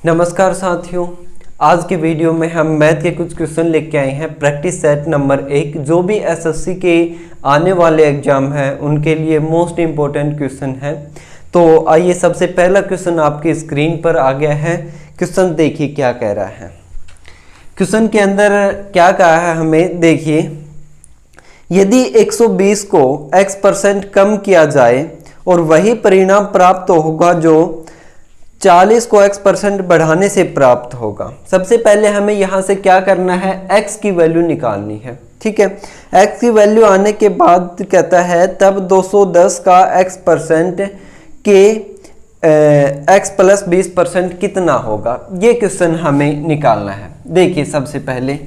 नमस्कार साथियों, आज की वीडियो में हम मैथ के कुछ क्वेश्चन लेके आए हैं। प्रैक्टिस सेट नंबर 1 जो भी एसएससी के आने वाले एग्जाम हैं उनके लिए मोस्ट इम्पोर्टेंट क्वेश्चन है। तो आइए, सबसे पहला क्वेश्चन आपकी स्क्रीन पर आ गया है। क्वेश्चन देखिए क्या कह रहा है। क्वेश्चन के अंदर क्या कहा है हमें, देखिए, यदि 120 को x% कम किया जाए और वही परिणाम प्राप्त होगा जो 40 को x% बढ़ाने से प्राप्त होगा। सबसे पहले हमें यहाँ से क्या करना है, x की वैल्यू निकालनी है। ठीक है, x की वैल्यू आने के बाद कहता है तब 210 का x% के x प्लस 20% कितना होगा, ये क्वेश्चन हमें निकालना है। देखिए, सबसे पहले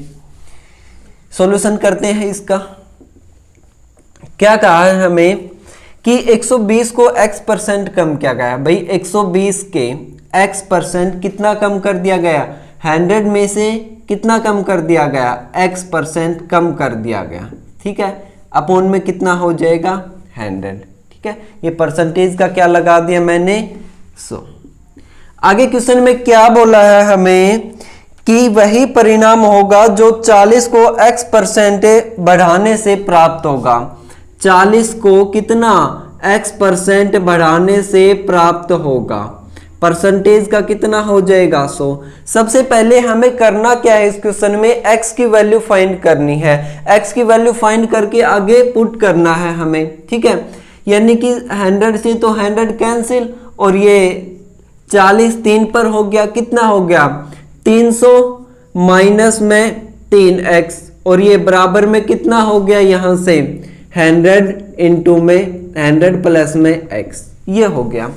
सॉल्यूशन करते हैं इसका। क्या कहा है हमें कि 120 को x% कम किया गया। भाई 120 के x% कितना कम कर दिया गया, 100 में से कितना कम कर दिया गया, x% कम कर दिया गया। ठीक है, अपॉन में कितना हो जाएगा, 100। ठीक है, ये परसेंटेज का क्या लगा दिया मैंने, 100। आगे क्वेश्चन में क्या बोला है हमें कि वही परिणाम होगा जो 40 को x% बढ़ाने से प्राप्त होगा। 40 को कितना x% बढ़ाने से प्राप्त होगा, परसेंटेज का कितना हो जाएगा, 100। सबसे पहले हमें करना क्या है, इस क्वेश्चन में x की वैल्यू फाइंड करनी है। x की वैल्यू फाइंड करके आगे पुट करना है हमें। ठीक है, यानी कि 100 से तो 100 कैंसिल और ये 40 3 पर हो गया, कितना हो गया 300 माइनस में 3x और ये बराबर में कितना हो गया, यहाँ से 100 इंटू में 100 प्लस में x, ये हो गया।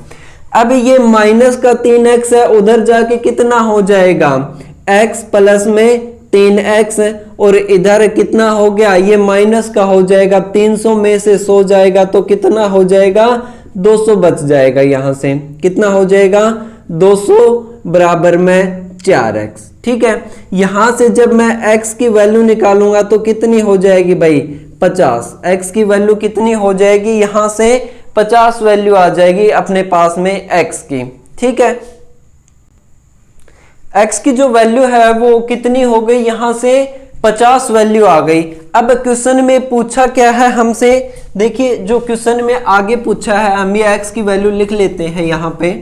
अब ये माइनस का 3x है, उधर जाके कितना हो जाएगा, x प्लस में 3x और इधर कितना हो गया, ये माइनस का हो जाएगा, 300 में से 100 जाएगा तो कितना हो जाएगा, 200 बच जाएगा। यहाँ से कितना हो जाएगा, 200 बराबर में 4x। ठीक है, यहाँ से जब मैं x की वैल्यू निकालूंगा तो कितनी हो जाएगी भाई, 50। x की वैल्यू कितनी हो जाएगी, यहाँ से 50 वैल्यू आ जाएगी अपने पास में x की। ठीक है, x की जो वैल्यू है वो कितनी हो गई, यहाँ से 50 वैल्यू आ गई। अब क्वेश्चन में पूछा क्या है हमसे, देखिए जो क्वेश्चन में आगे पूछा है, हम ये x की वैल्यू लिख लेते हैं। यहाँ पे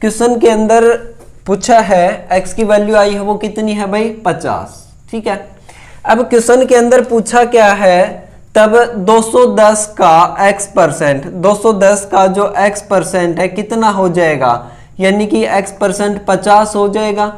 क्वेश्चन के अंदर पूछा है x की वैल्यू आई है वो कितनी है भाई, 50। ठीक है, अब क्वेश्चन के अंदर पूछा क्या है, तब 210 का x%, 210 का जो x% है कितना हो जाएगा, यानी कि x% 50 हो जाएगा।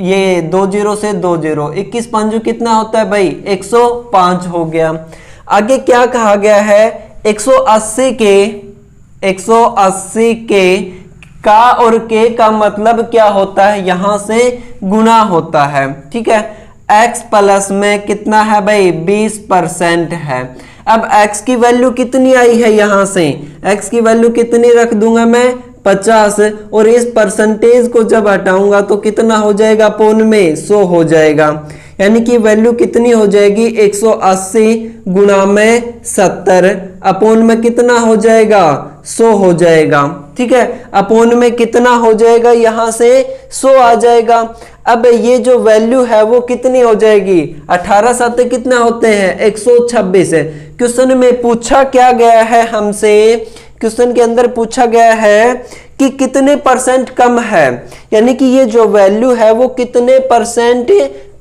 ये 2 0 से 2 0, 21 5 कितना होता है भाई, 105 हो गया। आगे क्या कहा गया है, 180 के का और के का मतलब क्या होता है, यहां से गुना होता है। ठीक है, x प्लस में कितना है भाई, 20% है। अब x की वैल्यू कितनी आई है, यहां से x की वैल्यू कितनी रख दूंगा मैं, 50 और इस परसेंटेज को जब हटाऊंगा तो कितना हो जाएगा, अपॉन में 100 हो जाएगा। यानी कि वैल्यू कितनी हो जाएगी, 180 गुणा में 70 अपॉन में कितना हो जाएगा, 100 हो जाएगा। ठीक है, अपॉन में कितना हो जाएगा, यहाँ से 100 आ जाएगा। अब ये जो वैल्यू है वो कितनी हो जाएगी, 18 7 कितना होते हैं, 126 है। क्वेश्चन में पूछा क्या गया है हमसे, क्वेश्चन के अंदर पूछा गया है कि कितने परसेंट कम है, यानी कि ये जो वैल्यू है वो कितने परसेंट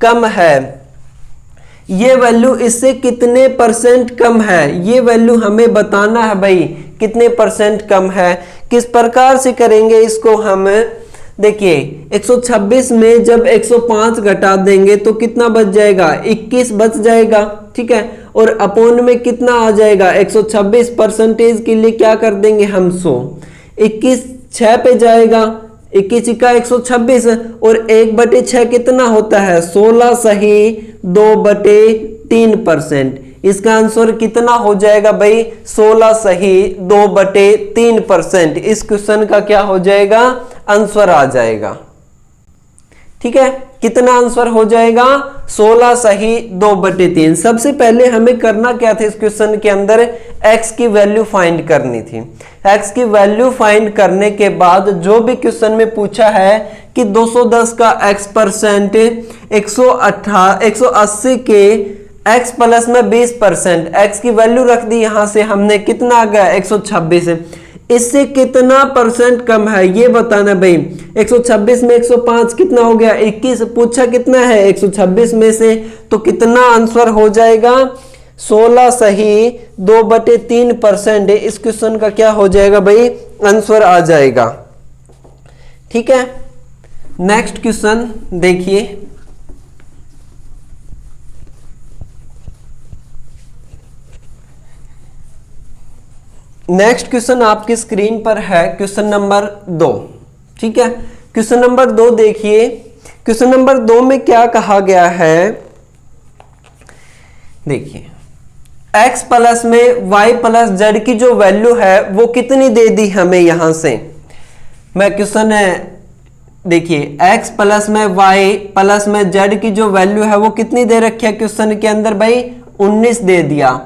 कम है, ये वैल्यू इससे कितने परसेंट कम है, ये वैल्यू हमें बताना है भाई, कितने परसेंट कम है। किस प्रकार से करेंगे इसको हम, देखिए 126 में जब 105 घटा देंगे तो कितना बच जाएगा, 21 बच जाएगा। ठीक है, और अपॉन में कितना आ जाएगा, 126 परसेंटेज के लिए क्या कर देंगे हम, 100। 21 6 पे जाएगा, 21 का 126 और 1/6 कितना होता है, 16 सही 2/3%। इसका आंसर कितना हो जाएगा भाई, 16 सही 2/3%। इस क्वेश्चन का क्या हो जाएगा, आंसर आ जाएगा। ठीक। ठीक है, कितना आंसर हो जाएगा 16 सही 2/3। सबसे पहले हमें करना क्या था इस क्वेश्चन के अंदर, x की वैल्यू फाइंड करनी थी। x की वैल्यू फाइंड करने के बाद जो भी क्वेश्चन में पूछा है कि 210 का x% 180 के x प्लस में 20%, x की वैल्यू रख दी, यहां से हमने कितना आ गया 126, इससे कितना परसेंट कम है ये बताना भाई। 126 में 105 कितना हो गया 21, पूछा कितना है 126 में से, तो कितना आंसर हो जाएगा 16 सही 2/3%। इस क्वेश्चन का क्या हो जाएगा भाई, आंसर आ जाएगा। ठीक है, नेक्स्ट क्वेश्चन देखिए। नेक्स्ट क्वेश्चन आपकी स्क्रीन पर है, क्वेश्चन नंबर 2। ठीक है, क्वेश्चन नंबर 2 देखिए। क्वेश्चन नंबर 2 में क्या कहा गया है, देखिए x प्लस में y प्लस z की जो वैल्यू है वो कितनी दे दी हमें। यहां से मैं क्वेश्चन देखिए, x प्लस में y प्लस में z की जो वैल्यू है वो कितनी दे रखी है क्वेश्चन के अंदर भाई, 19 दे दिया।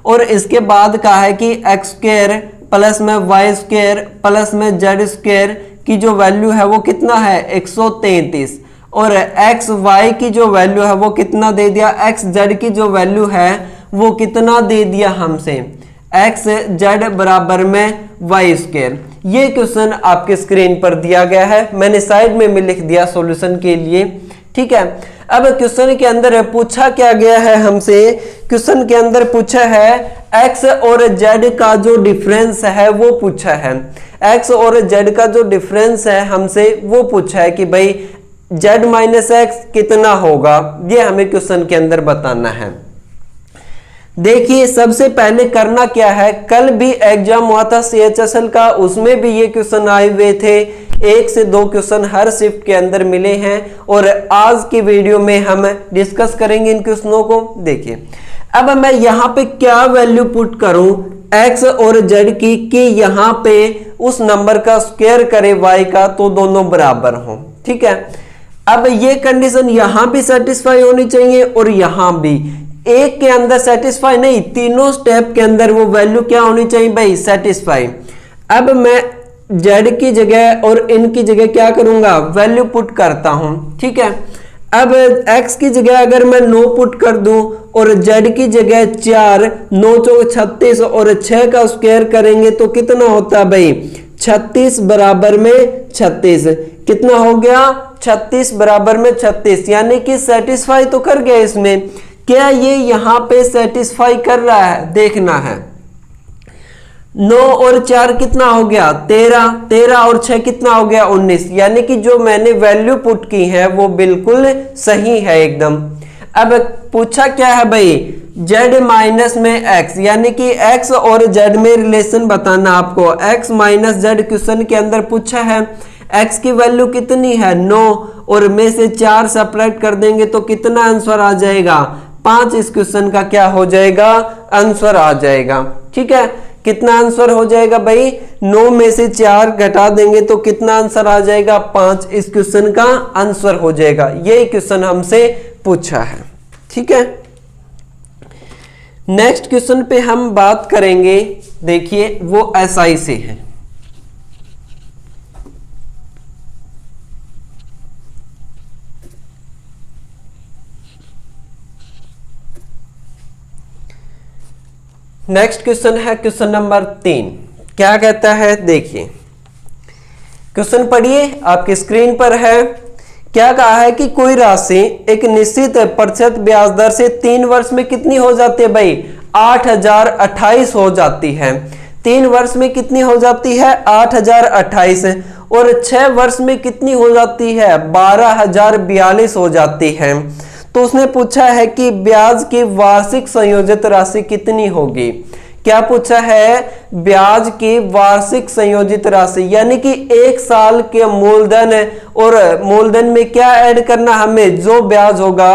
और इसके बाद कहा है कि x² प्लस में y² प्लस में z² की जो वैल्यू है वो कितना है 133, और xy की जो वैल्यू है वो कितना दे दिया, xz की जो वैल्यू है वो कितना दे दिया हमसे, xz बराबर में y²। ये क्वेश्चन आपके स्क्रीन पर दिया गया है, मैंने साइड में भी लिख दिया सॉल्यूशन के लिए। ठीक है, अब क्वेश्चन के अंदर पूछा क्या गया है हमसे, क्वेश्चन के अंदर पूछा है x और z का जो डिफरेंस है वो पूछा है। x और z का जो डिफरेंस है हमसे वो पूछा है कि भाई z माइनस x कितना होगा, ये हमें क्वेश्चन के अंदर बताना है। देखिए सबसे पहले करना क्या है, कल भी एग्जाम हुआ था CHSL का, उसमें भी ये क्वेश्चन आए हुए थे। 1 से 2 क्वेश्चन हर शिफ्ट के अंदर मिले हैं और आज की वीडियो में हम डिस्कस करेंगे इन क्वेश्चनों को। देखिए अब मैं यहाँ पे क्या वैल्यू पुट करूं x और z की कि यहाँ पे उस नंबर का स्क्वायर करे y का तो दोनों बराबर हो। ठीक है, अब ये कंडीशन यहाँ भी सेटिस्फाई होनी चाहिए और यहाँ भी। एक के अंदर सेटिस्फाई नहीं, तीनों स्टेप के अंदर वो वैल्यू क्या होनी चाहिए भाई, सेटिस्फाई। अब मैं z की जगह और इनकी जगह क्या करूंगा, वैल्यू पुट करता हूं। ठीक है, अब x की जगह अगर मैं 9 पुट कर दूं और z की जगह 4, 9 चौक 36 और 6 का स्क्वायर करेंगे तो कितना होता है भाई, 36 बराबर में 36। कितना हो गया 36 बराबर में 36, यानी कि सेटिस्फाई तो कर गया इसमें। क्या ये यहां पे सेटिस्फाई कर रहा है, देखना है। 9 और 4 कितना हो गया 13, 13 और 6 कितना हो गया 19, यानी कि जो मैंने वैल्यू पुट की है वो बिल्कुल सही है एकदम। अब पूछा क्या है भाई, z माइनस में x, यानी कि x और z में रिलेशन बताना आपको। x माइनस z क्वेश्चन के अंदर पूछा है, x की वैल्यू कितनी है 9 और में से 4 सब्ट्रैक्ट कर देंगे तो कितना आंसर आ जाएगा 5। इस क्वेश्चन का क्या हो जाएगा, आंसर आ जाएगा। ठीक है, कितना आंसर हो जाएगा भाई, 9 में से 4 घटा देंगे तो कितना आंसर आ जाएगा 5। इस क्वेश्चन का आंसर हो जाएगा, यही क्वेश्चन हमसे पूछा है। ठीक है, नेक्स्ट क्वेश्चन पे हम बात करेंगे। देखिए वो SI से है। नेक्स्ट क्वेश्चन है क्वेश्चन नंबर 3। क्या कहता है, देखिए क्वेश्चन पढ़िए, आपकी स्क्रीन पर है। क्या कहा है कि कोई राशि एक निश्चित प्रतिशत ब्याज दर से 3 वर्ष में कितनी हो जाती है भाई, 8028 हो जाती है। 3 वर्ष में कितनी हो जाती है 8028, और 6 वर्ष में कितनी हो जाती है 12042 हो जाती है। तो उसने पूछा है कि ब्याज की वार्षिक संयोजित राशि कितनी होगी। क्या पूछा है, ब्याज की वार्षिक संयोजित राशि, यानी कि 1 साल के मूलधन और मूलधन में क्या ऐड करना, हमें जो ब्याज होगा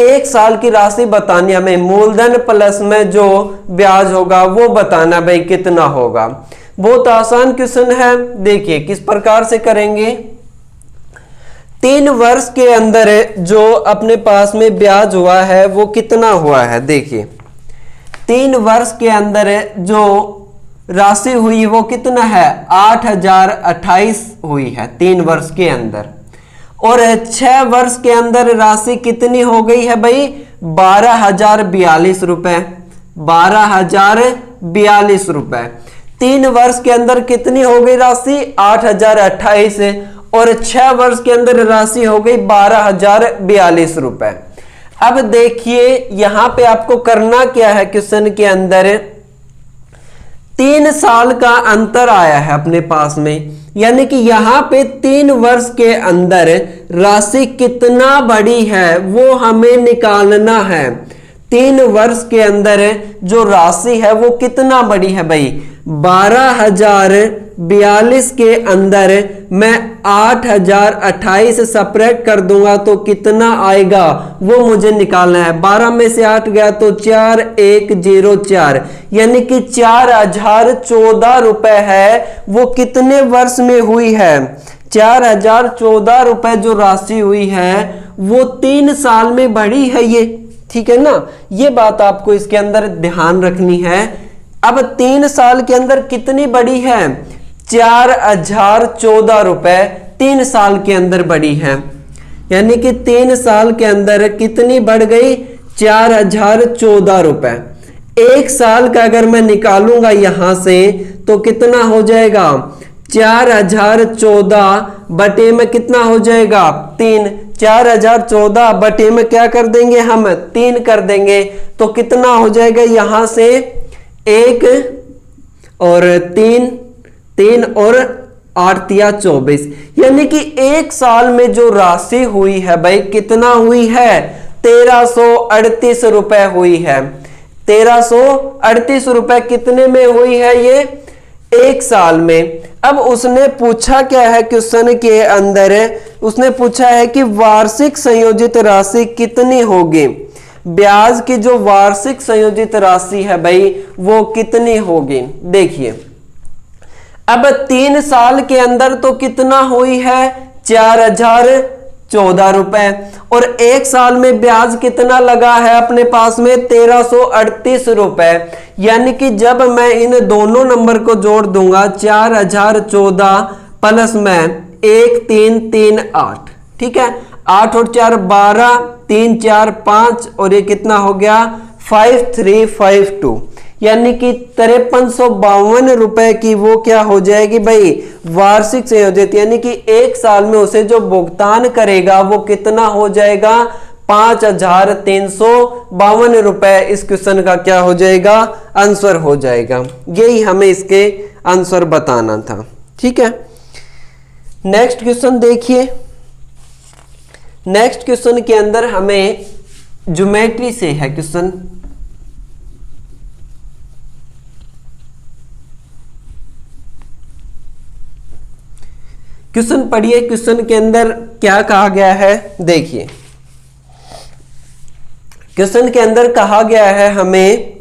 1 साल की राशि बतानी, हमें मूलधन प्लस में जो ब्याज होगा वो बताना भाई कितना होगा। बहुत आसान क्वेश्चन है, देखिए किस प्रकार से करेंगे। 3 वर्ष के अंदर जो अपने पास में ब्याज हुआ है वो कितना हुआ है। देखिए 3 वर्ष के अंदर जो राशि हुई वो कितना है 8028 हुई है 3 वर्ष के अंदर। और 6 वर्ष के अंदर राशि कितनी हो गई है भाई 12042 रुपए 12042 रुपए। 3 वर्ष के अंदर कितनी हो गई राशि 8028 और 6 वर्ष के अंदर राशि हो गई 12042 रुपए। अब देखिए यहां पे आपको करना क्या है, क्वेश्चन के अंदर 3 साल का अंतर आया है अपने पास में, यानी कि यहां पे 3 वर्ष के अंदर राशि कितना बड़ी है वो हमें निकालना है। 3 वर्ष के अंदर जो राशि है वो कितना बड़ी है भाई 12042 के अंदर मैं 8028 सपरेट कर दूंगा तो कितना आएगा वो मुझे निकालना है। 12 में से 8 गया तो 4104, यानी कि 4014 रुपए है वो कितने वर्ष में हुई है 4014 रुपए जो राशि हुई है वो 3 साल में बढ़ी है ये, ठीक है ना। ये बात आपको इसके अंदर ध्यान रखनी है। अब 3 साल के अंदर कितनी बढ़ी है 4014 रुपए 3 साल के अंदर बढ़ी है, यानी कि 3 साल के अंदर कितनी बढ़ गई 4014 रुपए। 1 साल का अगर मैं निकालूंगा यहां से तो कितना हो जाएगा 4014 बटे में कितना हो जाएगा 3। 4014 बटे में क्या कर देंगे हम 3 कर देंगे तो कितना हो जाएगा यहां से 1 और 3 और 8 या 24, यानी कि 1 साल में जो राशि हुई है भाई कितना हुई है 1338 रुपए हुई है। 1338 रुपए कितने में हुई है ये 1 साल में। अब उसने पूछा क्या है क्वेश्चन के अंदर, उसने पूछा है कि वार्षिक संयोजित राशि कितनी होगी, ब्याज की जो वार्षिक संयोजित राशि है भाई वो कितनी होगी। देखिए अब 3 साल के अंदर तो कितना हुई है 4014 रुपए और 1 साल में ब्याज कितना लगा है अपने पास में 1338 रुपए, यानी कि जब मैं इन दोनों नंबर को जोड़ दूंगा 4014 प्लस में 1338, ठीक है 8 और 4 12 3 4 5 और ये कितना हो गया 5352, यानी कि 5352 रुपए की वो क्या हो जाएगी भाई वार्षिक संयोजित, यानी कि 1 साल में उसे जो भुगतान करेगा वो कितना हो जाएगा 5352 रुपए। इस क्वेश्चन का क्या हो जाएगा आंसर हो जाएगा। यही हमें इसके आंसर बताना था, ठीक है। नेक्स्ट क्वेश्चन देखिए। नेक्स्ट क्वेश्चन के अंदर हमें ज्योमेट्री से है क्वेश्चन। क्वेश्चन पढ़िए, क्वेश्चन के अंदर क्या कहा गया है देखिए। क्वेश्चन के अंदर कहा गया है हमें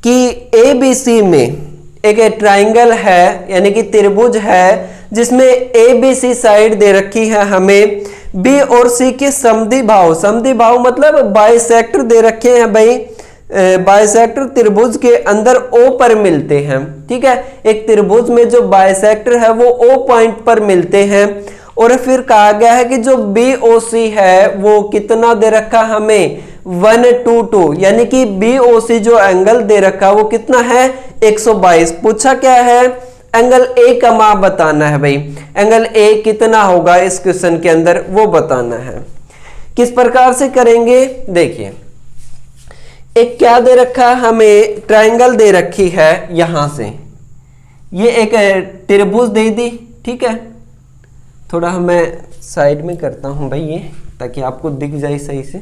कि ABC में एक ट्राइंगल है, यानी कि त्रिभुज है जिसमें ABC साइड दे रखी है हमें, B और C के समद्वि भाव मतलब बाइसेक्टर दे रखे हैं भाई। बाइसेक्टर त्रिभुज के अंदर O पर मिलते हैं, ठीक है। एक त्रिभुज में जो बाइसेक्टर है वो O पॉइंट पर मिलते हैं। और फिर कहा गया है कि जो BOC है वो कितना दे रखा हमें 122, यानी कि BOC जो एंगल दे रखा वो कितना है 122। पूछा क्या है एंगल A का माप बताना है भाई। एंगल A कितना होगा इस क्वेश्चन के अंदर वो बताना है। किस प्रकार से करेंगे देखिए। एक क्या दे रखा है हमें ट्रायंगल दे रखी है यहां से, ये एक त्रिभुज दे दी, ठीक है। थोड़ा मैं साइड में करता हूं भाई ये, ताकि आपको दिख जाए सही से।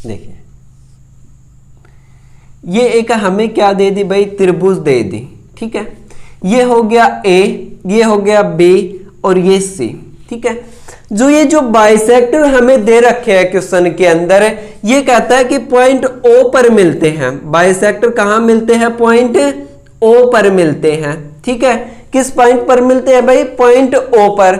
देखिए ये एक हमें क्या दे दी भाई त्रिभुज दे दी, ठीक है। ये हो गया A, ये हो गया B और ये C, ठीक है। जो बाइसेक्टर हमें दे रखे हैं क्वेश्चन के अंदर, ये कहता है कि पॉइंट O पर मिलते हैं। बाइसेक्टर कहां मिलते हैं पॉइंट O पर मिलते हैं, ठीक है। किस पॉइंट पर मिलते हैं भाई पॉइंट O पर।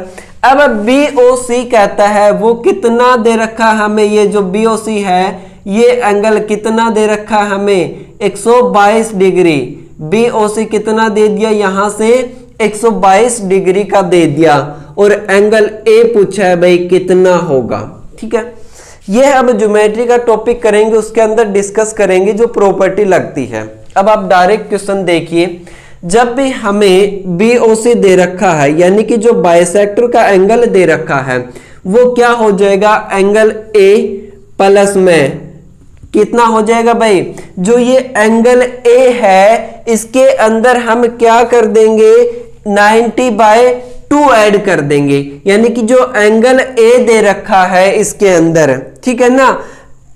अब BOC कहता है वो कितना दे रखा है हमें, ये जो BOC है ये एंगल कितना दे रखा है हमें 122 डिग्री। BOC कितना दे दिया, यहां से 122 डिग्री का दे दिया और एंगल A पूछा है भाई कितना होगा। ठीक है, ये हम ज्योमेट्री का टॉपिक करेंगे, उसके अंदर डिस्कस करेंगे जो प्रॉपर्टी लगती है। अब आप डायरेक्ट क्वेश्चन देखिए, जब भी हमें BOC दे रखा है यानी कि जो बाइसेक्टर का एंगल दे रखा है वो क्या हो जाएगा, एंगल A प्लस में कितना हो जाएगा भाई, जो ये एंगल A है इसके अंदर हम क्या कर देंगे 90/2 ऐड कर देंगे, यानी कि जो एंगल A दे रखा है इसके अंदर, ठीक है ना,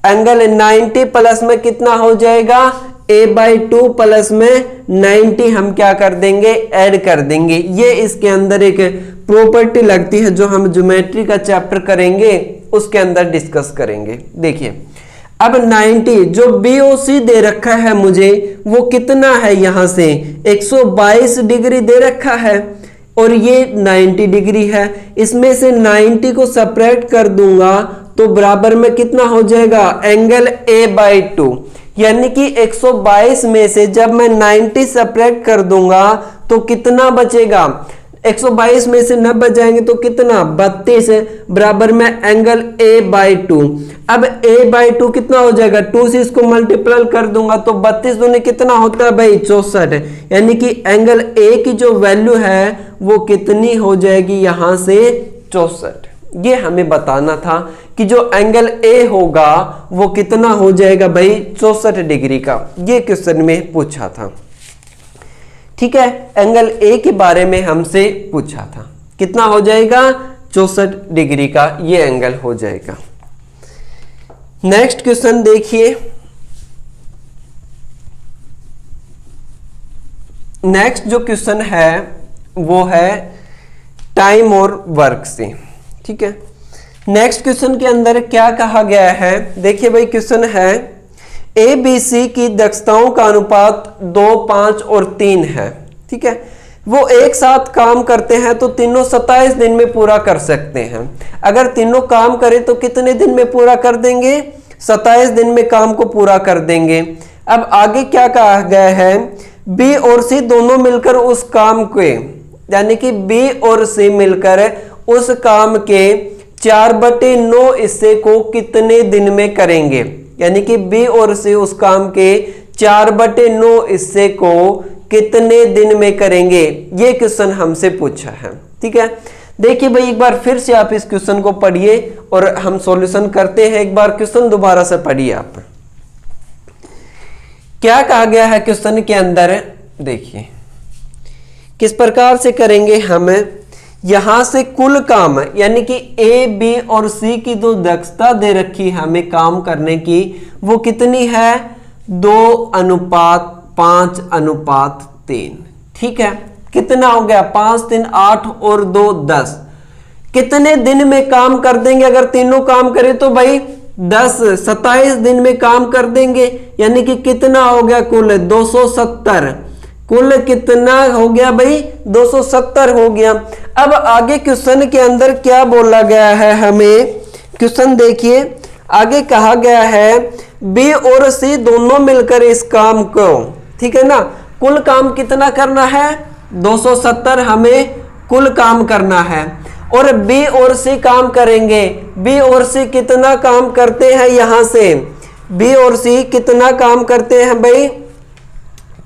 एंगल 90 प्लस में कितना हो जाएगा A/2 प्लस में 90 हम क्या कर देंगे ऐड कर देंगे। ये इसके अंदर एक प्रॉपर्टी लगती है जो हम ज्योमेट्री का चैप्टर करेंगे उसके अंदर डिस्कस करेंगे। देखिए अब 90 जो BOC दे रखा है मुझे वो कितना है, यहां से 122 डिग्री दे रखा है और ये 90 डिग्री है, इसमें से 90 को सब्ट्रैक्ट कर दूंगा तो बराबर में कितना हो जाएगा एंगल A/2, यानी कि 122 में से जब मैं 90 सब्ट्रैक्ट कर दूंगा तो कितना बचेगा, 122 में से 90 जाएंगे तो कितना 32 बराबर में एंगल A/2। अब A/2 कितना हो जाएगा, 2 से इसको मल्टीप्लाई कर दूंगा तो 32 दूनी कितना होता है भाई 64, यानी कि एंगल A की जो वैल्यू है वो कितनी हो जाएगी यहां से 64। ये हमें बताना था कि जो एंगल A होगा वो कितना हो जाएगा भाई 64 डिग्री का, ये क्वेश्चन में पूछा था। ठीक है, एंगल A के बारे में हमसे पूछा था, कितना हो जाएगा 64 डिग्री का ये एंगल हो जाएगा। नेक्स्ट क्वेश्चन देखिए, नेक्स्ट जो क्वेश्चन है वो है टाइम और वर्क से। ठीक है, नेक्स्ट क्वेश्चन के अंदर क्या कहा गया है, देखिए भाई क्वेश्चन है ABC की दक्षताओं का अनुपात 2, 5 और 3 है। ठीक है, वो एक साथ काम करते हैं तो तीनों 27 दिन में पूरा कर सकते हैं। अगर तीनों काम करें तो कितने दिन में पूरा कर देंगे, 27 दिन में काम को पूरा कर देंगे। अब आगे क्या कहा गया है, B और C दोनों मिलकर उस काम के, यानी कि B और C मिलकर उस काम के 4/9 हिस्से को कितने दिन में करेंगे, यानी कि B और C उस काम के 4/9 हिस्से को कितने दिन में करेंगे, ये क्वेश्चन हमसे पूछा है। ठीक है, देखिए भाई एक बार फिर से आप इस क्वेश्चन को पढ़िए और हम सॉल्यूशन करते हैं। एक बार क्वेश्चन दोबारा से पढ़िए आप, क्या कहा गया है क्वेश्चन के अंदर, देखिए किस प्रकार से करेंगे हम, यहां से कुल काम यानी कि A, B और C की जो दक्षता दे रखी है हमें काम करने की वो कितनी है 2:5:3। ठीक है, कितना हो गया 5 3 8 और 2 10, कितने दिन में काम कर देंगे, अगर तीनों काम करें तो भाई 27 दिन में काम कर देंगे, यानी कि कितना हो गया कुल 270, कुल कितना हो गया भाई 270 हो गया। अब आगे क्वेश्चन के अंदर क्या बोला गया है हमें, क्वेश्चन देखिए आगे कहा गया है B और C दोनों मिलकर इस काम को, ठीक है ना, कुल काम कितना करना है 270 हमें कुल काम करना है और B और C काम करेंगे। B और C कितना काम करते हैं, यहां से B और C कितना काम करते हैं भाई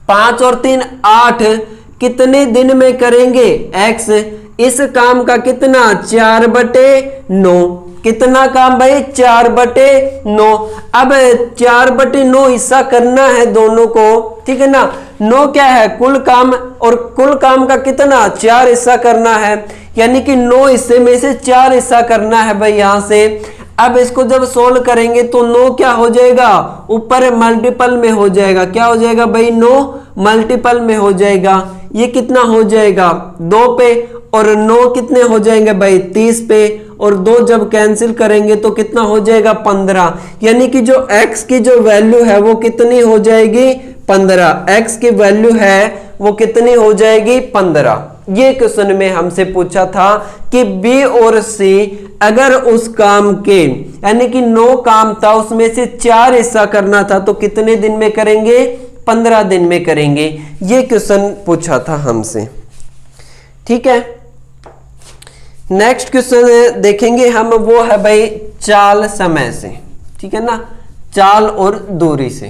5 और 3 8, कितने दिन में करेंगे X, इस काम का कितना 4/9, कितना काम भाई 4/9। अब 4/9 हिस्सा करना है दोनों को, ठीक है ना, 9 क्या है कुल काम और कुल काम का कितना 4 हिस्सा करना है, यानी कि 9 हिस्से में से 4 हिस्सा करना है भाई यहां से। अब इसको जब सोल्व करेंगे तो 9 क्या हो जाएगा ऊपर मल्टीपल में हो जाएगा, क्या हो जाएगा भाई 9 मल्टीपल में हो जाएगा, ये कितना हो जाएगा 2 पे और 9 कितने हो जाएंगे भाई 30 पे और 2 जब कैंसिल करेंगे तो कितना हो जाएगा 15, यानी कि जो x की जो वैल्यू है वो कितनी हो जाएगी 15, x की वैल्यू है वो कितनी हो जाएगी 15। ये क्वेश्चन में हमसे पूछा था कि बी और सी अगर उस काम के यानी कि 9 काम था उसमें से 4 हिस्सा करना था तो कितने दिन में करेंगे, 15 दिन में करेंगे। ये क्वेश्चन पूछा था हमसे, ठीक है। नेक्स्ट क्वेश्चन देखेंगे हम, वो है भाई चाल समय से, ठीक है ना, चाल और दूरी से।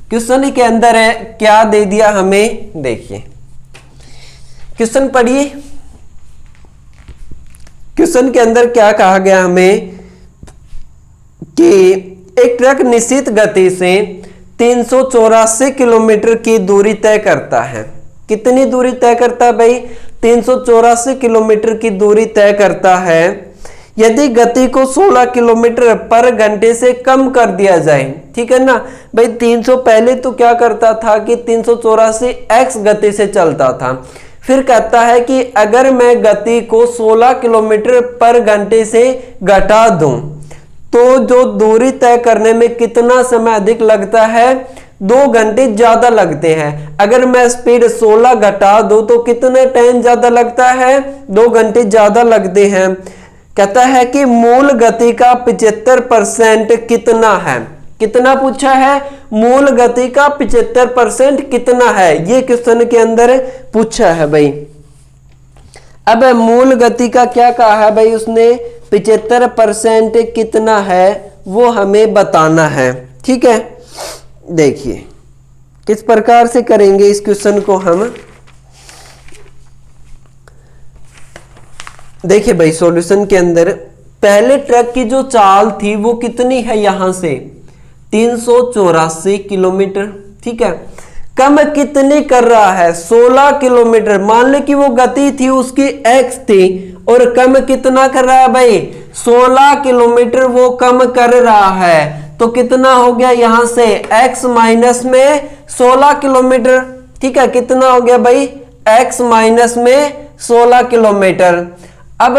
क्वेश्चन के अंदर है क्या दे दिया हमें, देखिए क्वेश्चन पढ़िए। क्वेश्चन के अंदर क्या कहा गया हमें कि एक ट्रक निश्चित गति से 384 किलोमीटर की दूरी तय करता है। कितनी दूरी तय करता है भाई, 384 किलोमीटर की दूरी तय करता है। यदि गति को 16 किलोमीटर पर घंटे से कम कर दिया जाए, ठीक है ना भाई। 300 पहले तो क्या करता था कि 384 x गति से चलता था, फिर कहता है कि अगर मैं गति को 16 किलोमीटर पर घंटे से घटा दूं तो जो दूरी तय करने में कितना समय अधिक लगता है, 2 घंटे ज्यादा लगते हैं। अगर मैं स्पीड 16 घटा दूं तो कितने टाइम ज्यादा लगता है, 2 घंटे ज्यादा लगते हैं। कहता है कि मूल गति का 75% कितना है, कितना पूछा है, मूल गति का 75% कितना है, ये क्वेश्चन के अंदर पूछा है भाई। अब मूल गति का क्या कहा है भाई उसने, 75% कितना है वो हमें बताना है, ठीक है। देखिए किस प्रकार से करेंगे इस क्वेश्चन को हम, देखिए भाई सॉल्यूशन के अंदर पहले ट्रक की जो चाल थी वो कितनी है, यहां से 384 किलोमीटर, ठीक है। कम कितनी कर रहा है, 16 किलोमीटर। मान ले कि वो गति थी उसकी x थी और कम कितना कर रहा है भाई, 16 किलोमीटर वो कम कर रहा है। तो कितना हो गया यहां से x माइनस में 16 किलोमीटर, ठीक है। कितना हो गया भाई, x माइनस में 16 किलोमीटर। अब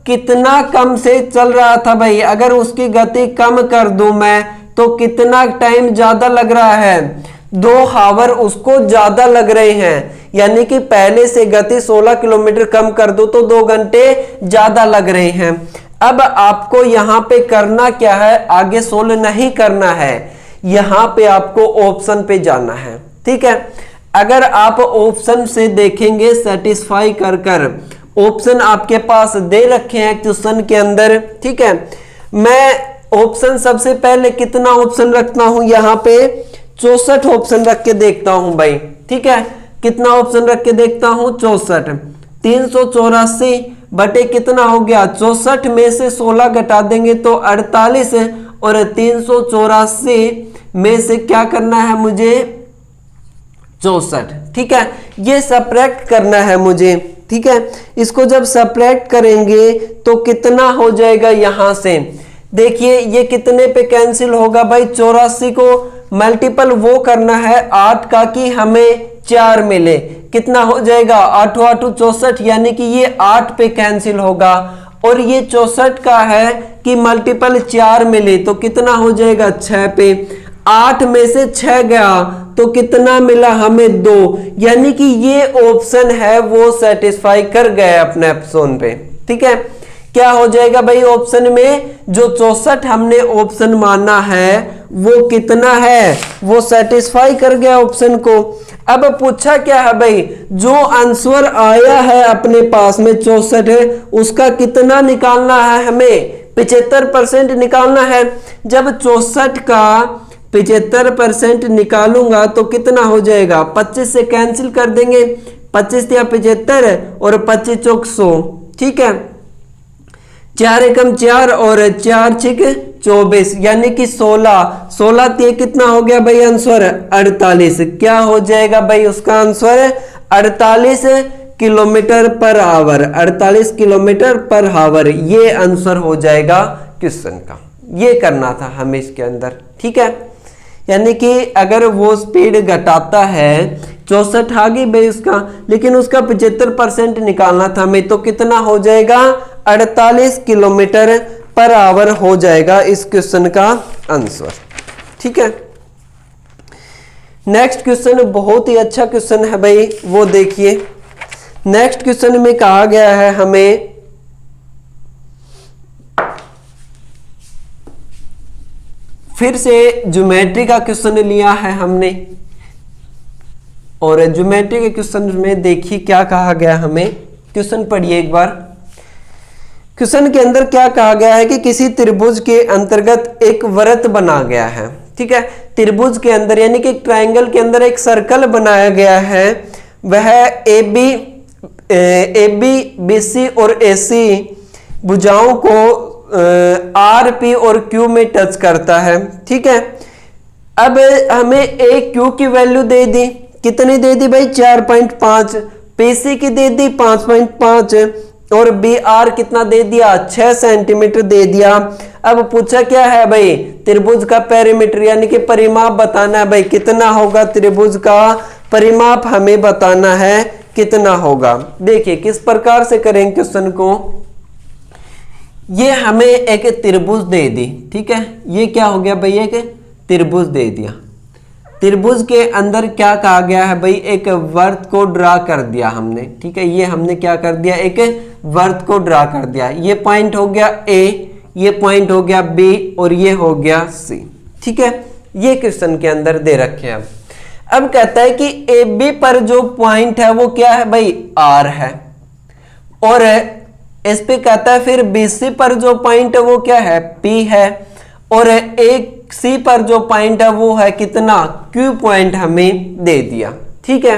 कितना कम से चल रहा था भाई, अगर उसकी गति कम कर दूं मैं तो कितना टाइम ज्यादा लग रहा है, 2 हावर उसको ज्यादा लग रहे हैं। यानी कि पहले से गति 16 किलोमीटर कम कर दो तो 2 घंटे ज्यादा लग रहे हैं। अब आपको यहाँ पे करना क्या है, आगे सोल्व नहीं करना है, यहाँ पे आपको ऑप्शन पे जाना है, ठीक है। अगर आप ऑप्शन से देखेंगे सेटिस्फाई कर कर, ऑप्शन आपके पास दे रखे हैं क्वेश्चन के अंदर, ठीक है। मैं ऑप्शन सबसे पहले कितना ऑप्शन रखता हूं, यहाँ पे 64 ऑप्शन रख के देखता हूं भाई, ठीक है। कितना ऑप्शन रख के देखता हूं, 64। 384 बटे कितना हो गया 64 में से 16 घटा देंगे तो 48 और 384 में से क्या करना है मुझे 64, ठीक है। ये सब्ट्रैक्ट करना है मुझे, ठीक है। इसको जब सब्ट्रैक्ट करेंगे तो कितना हो जाएगा, यहां से देखिए ये कितने पे कैंसिल होगा भाई, 84 को मल्टीपल वो करना है 8 का कि हमें 4 मिले। कितना हो जाएगा 8 8 64, यानी कि ये 8 पे कैंसिल होगा। और ये 64 का है कि मल्टीपल 4 मिले तो कितना हो जाएगा 6 पे। 8 में से 6 गया तो कितना मिला हमें 2, यानी कि ये ऑप्शन है वो सेटिस्फाई कर गए अपने ऑप्शन पे, ठीक है। क्या हो जाएगा भाई ऑप्शन में, जो 64 हमने ऑप्शन माना है वो कितना है, वो सेटिस्फाई कर गया ऑप्शन को। अब पूछा क्या है भाई, जो आंसर आया है अपने पास में 64 है उसका कितना निकालना है हमें, 75% निकालना है। जब 64 का 75% निकालूंगा तो कितना हो जाएगा, 25 से कैंसिल कर देंगे, 25 या 75 और 25 चौक 100, ठीक है। 4 एकम 4 और 4 छिक 24, यानी कि 16 ये कितना हो गया भाई आंसर 48। क्या हो जाएगा भाई उसका answer 48 kilometre per hour, 48 kilometre per hour, ये आंसर हो जाएगा क्वेश्चन का। ये करना था हमें इसके अंदर, ठीक है। यानी कि अगर वो स्पीड घटाता है 64 आ गई भाई उसका, लेकिन उसका 75% निकालना था हमें, तो कितना हो जाएगा 48 किलोमीटर पर आवर हो जाएगा इस क्वेश्चन का आंसर, ठीक है। नेक्स्ट क्वेश्चन बहुत ही अच्छा क्वेश्चन है भाई, वो देखिए। नेक्स्ट क्वेश्चन में कहा गया है हमें फिर से ज्योमेट्री का क्वेश्चन लिया है हमने, और ज्योमेट्री के क्वेश्चन में देखिए क्या कहा गया हमें। क्वेश्चन पढ़िए एक बार। क्वेश्चन के अंदर क्या कहा गया है कि किसी त्रिभुज के अंतर्गत एक वृत्त बना गया है, ठीक है। त्रिभुज के अंदर यानी कि ट्रायंगल के अंदर एक सर्कल बनाया गया है, वह ए बी बी सी और ए सी भुजाओं को आर पी और क्यू में टच करता है, ठीक है। अब हमें ए क्यू की वैल्यू दे दी, कितनी दे दी भाई 4.5, पी सी की दे दी 5.5 और बी आर कितना दे दिया 6 सेंटीमीटर दे दिया। अब पूछा क्या है भाई, त्रिभुज का पेरीमीटर यानी कि परिमाप बताना है भाई, कितना होगा त्रिभुज का परिमाप हमें बताना है कितना होगा। देखिए किस प्रकार से करेंगे क्वेश्चन को। ये हमें एक त्रिभुज दे दी, ठीक है। ये क्या हो गया भाई, एक त्रिभुज दे दिया। त्रिभुज के अंदर क्या कहा गया है भाई, एक वृत्त को ड्रा कर दिया हमने, ठीक है। ये हमने क्या कर दिया, एक वृत्त को ड्रा कर दिया। ये पॉइंट हो गया ए, ये पॉइंट हो गया बी और ये हो गया सी, ठीक है। ये क्वेश्चन के अंदर दे रखे हैं। अब कहता है कि ए बी पर जो पॉइंट है वो क्या है भाई, आर है, और इस पे कहता है फिर बी सी पर जो पॉइंट है वो क्या है, पी है, और एक सी पर जो पॉइंट है वो है कितना, क्यू पॉइंट हमें दे दिया, ठीक है।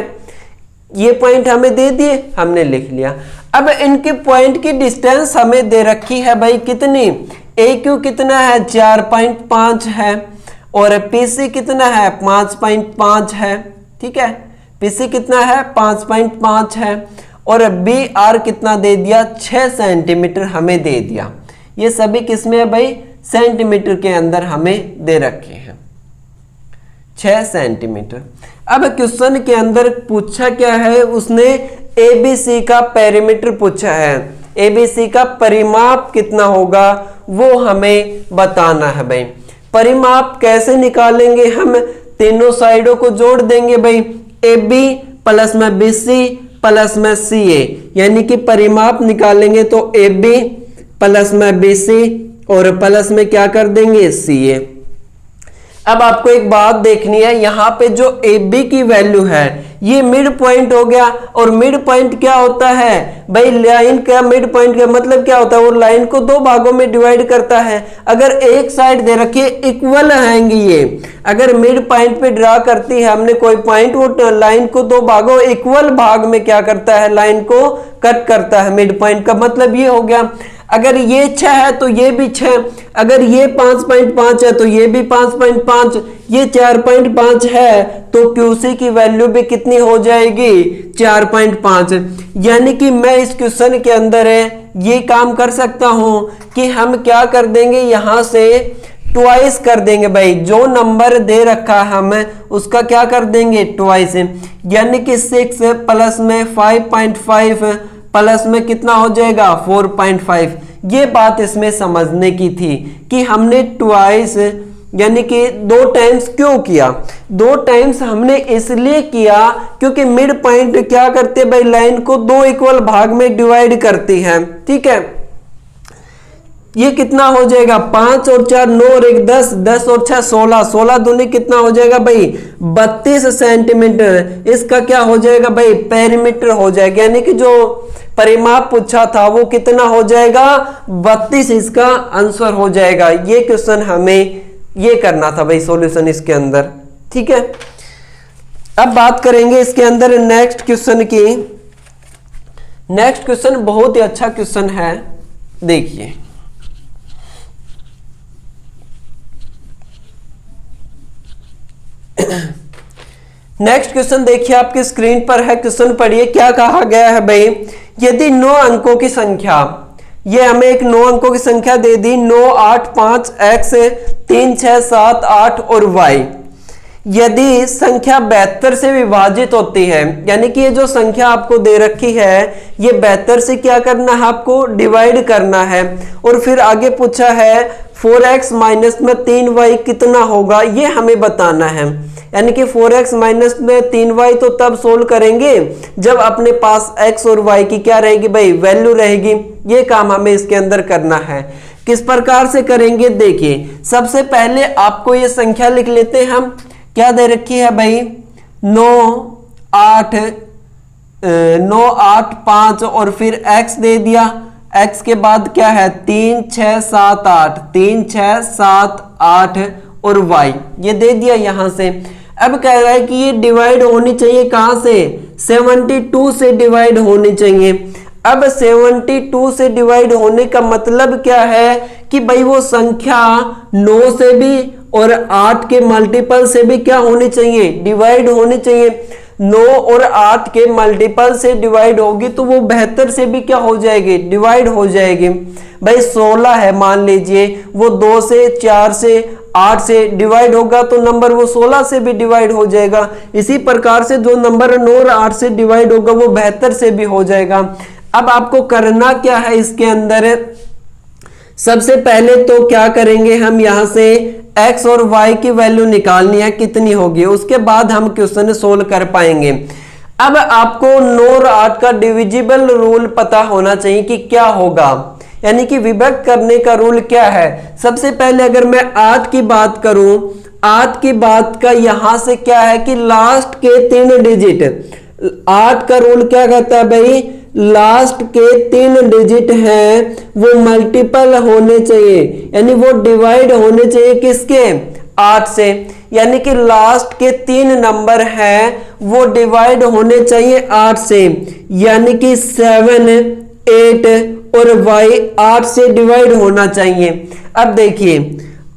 ये पॉइंट हमें दे दिए, हमने लिख लिया। अब इनके पॉइंट की डिस्टेंस हमें दे रखी है भाई कितनी, ए क्यू कितना है 4.5 है, और पी सी कितना है 5.5 है, ठीक है। पी सी कितना है 5.5 है, और बी आर कितना दे दिया 6 सेंटीमीटर हमें दे दिया। ये सभी किसमें है भाई, सेंटीमीटर के अंदर हमें दे रखे हैं 6 सेंटीमीटर। अब क्वेश्चन के अंदर पूछा क्या है, उसने एबीसी का पेरीमीटर पूछा है, एबीसी का परिमाप कितना होगा वो हमें बताना है भाई। परिमाप कैसे निकालेंगे, हम तीनों साइडों को जोड़ देंगे भाई, ए बी प्लस में बी सी प्लस में सी ए, यानी कि परिमाप निकालेंगे तो ए बी प्लस में बी सी और प्लस में क्या कर देंगे सी ए। अब आपको एक बात देखनी है, यहाँ पे जो ए बी की वैल्यू है ये मिड पॉइंट हो गया, और मिड पॉइंट क्या होता है भाई, लाइन का मिड पॉइंट का मतलब क्या होता है, वो लाइन को दो भागों में डिवाइड करता है। अगर एक साइड दे रखी है इक्वल आएंगी ये, अगर मिड पॉइंट पे ड्रा करती है हमने कोई पॉइंट, वो लाइन को दो भागों इक्वल भाग में क्या करता है, लाइन को कट करता है। मिड पॉइंट का मतलब ये हो गया, अगर ये 6 है तो ये भी 6, अगर ये 5.5 है तो ये भी 5.5, ये 4.5 है तो QC की वैल्यू भी कितनी हो जाएगी 4.5। यानी कि मैं इस क्वेश्चन के अंदर ये काम कर सकता हूं कि हम क्या कर देंगे, यहां से ट्वाइस कर देंगे भाई, जो नंबर दे रखा है हम उसका क्या कर देंगे ट्वाइस, यानी कि 6 प्लस में 5.5 प्लस में कितना हो जाएगा 4.5। ये बात इसमें समझने की थी कि हमने ट्वाइस यानी कि 2 टाइम्स क्यों किया, 2 टाइम्स हमने इसलिए किया क्योंकि मिड पॉइंट क्या करते भाई, लाइन को 2 इक्वल भाग में डिवाइड करती है, ठीक है। ये कितना हो जाएगा 5 और 4 9 और 1 10, 10 और 6 16, 16 दूनी कितना हो जाएगा भाई 32 सेंटीमीटर। इसका क्या हो जाएगा भाई पेरीमीटर हो जाएगा, यानी कि जो परिमाप पूछा था वो कितना हो जाएगा 32, इसका आंसर हो जाएगा। ये क्वेश्चन हमें ये करना था भाई सॉल्यूशन इसके अंदर, ठीक है। अब बात करेंगे इसके अंदर नेक्स्ट क्वेश्चन की। नेक्स्ट क्वेश्चन बहुत ही अच्छा क्वेश्चन है, देखिए नेक्स्ट क्वेश्चन देखिए आपकी स्क्रीन पर है, क्वेश्चन पढ़िए क्या कहा गया है भाई। यदि 9 अंकों की संख्या, ये हमें एक 9 अंकों की संख्या दे दी 9 8 5 x 3 6 7 8 और y, यदि संख्या 72 से विभाजित होती है, यानी कि ये जो संख्या आपको दे रखी है ये 72 से क्या करना है आपको डिवाइड करना है, और फिर आगे पूछा है 4x माइनस में 3y कितना होगा ये हमें बताना है। यानी कि 4x माइनस में 3y तो तब सोल्व करेंगे जब अपने पास x और y की क्या रहेगी भाई, वैल्यू रहेगी। ये काम हमें इसके अंदर करना है। किस प्रकार से करेंगे, देखिए सबसे पहले आपको ये संख्या लिख लेते हैं हम। क्या दे रखी है भाई, 9 8 5 और फिर x दे दिया। x के बाद क्या है 3 6 7 8, 3 6 7 8 और y ये दे दिया यहां से। अब कह रहा है कि ये डिवाइड होनी चाहिए कहां से, 72 से डिवाइड होनी चाहिए। अब 72 से डिवाइड होने का मतलब क्या है कि भाई वो संख्या 9 से भी और 8 के मल्टीपल से भी क्या होनी चाहिए, डिवाइड होनी चाहिए। 9 और 8 के मल्टीपल से डिवाइड होगी तो वो 72 से भी क्या हो जाएगी, डिवाइड हो जाएगी। भाई 16 है मान लीजिए, वो 2 से 4 से 8 से डिवाइड होगा तो नंबर वो 16 से भी डिवाइड हो जाएगा। इसी प्रकार से जो नंबर 9 और 8 से डिवाइड होगा वो 72 से भी हो जाएगा। अब आपको करना क्या है इसके अंदर, सबसे पहले तो क्या करेंगे हम यहां से x और y की वैल्यू निकालनी है कितनी होगी, उसके बाद हम क्वेश्चन सोल्व कर पाएंगे। अब आपको 9 और 8 का डिविजिबल रूल पता होना चाहिए कि क्या होगा, यानी कि विभक्त करने का रूल क्या है। सबसे पहले अगर मैं 8 की बात करूं, 8 की बात का यहां से क्या है कि लास्ट के 3 डिजिट, 8 का रूल क्या कहता है भाई, लास्ट के 3 डिजिट हैं वो मल्टीपल होने चाहिए, यानी वो डिवाइड होने चाहिए किसके, 8 से। यानी कि लास्ट के 3 नंबर हैं वो डिवाइड होने चाहिए 8 से, यानी कि 7 8 और y 8 से डिवाइड होना चाहिए। अब देखिए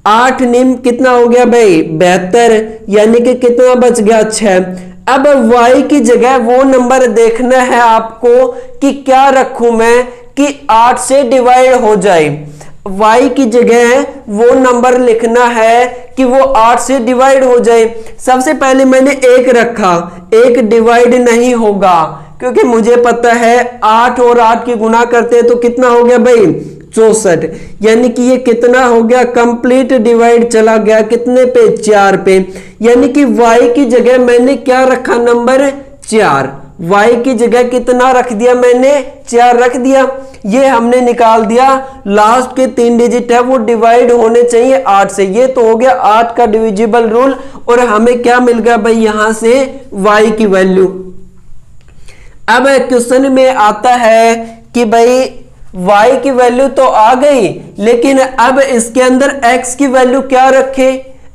8 निम कितना हो गया भाई, 72, यानी कि कितना बच गया 6। अब y की जगह वो नंबर देखना है आपको कि क्या रखूं मैं कि 8 से डिवाइड हो जाए। y की जगह वो नंबर लिखना है कि वो 8 से डिवाइड हो जाए। सबसे पहले मैंने 1 रखा, 1 डिवाइड नहीं होगा क्योंकि मुझे पता है 8 और 8 की गुणा करते हैं तो कितना हो गया भाई, 64, यानी कि ये कितना हो गया, कंप्लीट डिवाइड चला गया कितने पे, 4 पे। यानी कि y की जगह मैंने क्या रखा, नंबर 4, y की जगह कितना रख दिया मैंने, 4 रख दिया। ये हमने निकाल दिया, लास्ट के 3 डिजिट है वो डिवाइड होने चाहिए 8 से। ये तो हो गया 8 का डिविजिबल रूल और हमें क्या मिल गया भाई यहां से y की वैल्यू। अब क्वेश्चन में आता है कि भाई y की वैल्यू तो आ गई, लेकिन अब इसके अंदर x की वैल्यू क्या रखे,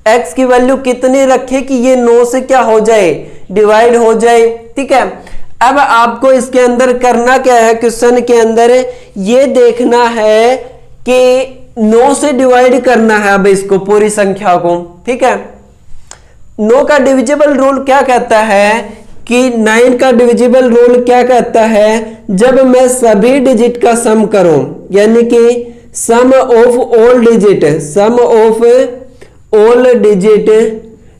x की वैल्यू कितनी रखे कि ये 9 से क्या हो जाए, डिवाइड हो जाए। ठीक है, अब आपको इसके अंदर करना क्या है, क्वेश्चन के अंदर ये देखना है कि 9 से डिवाइड करना है अब इसको, पूरी संख्या को। ठीक है, 9 का डिविजिबल रूल क्या कहता है कि 9 का डिविजिबल रूल क्या कहता है, जब मैं सभी डिजिट का सम करूं, यानी कि sum of all digit, sum of all digit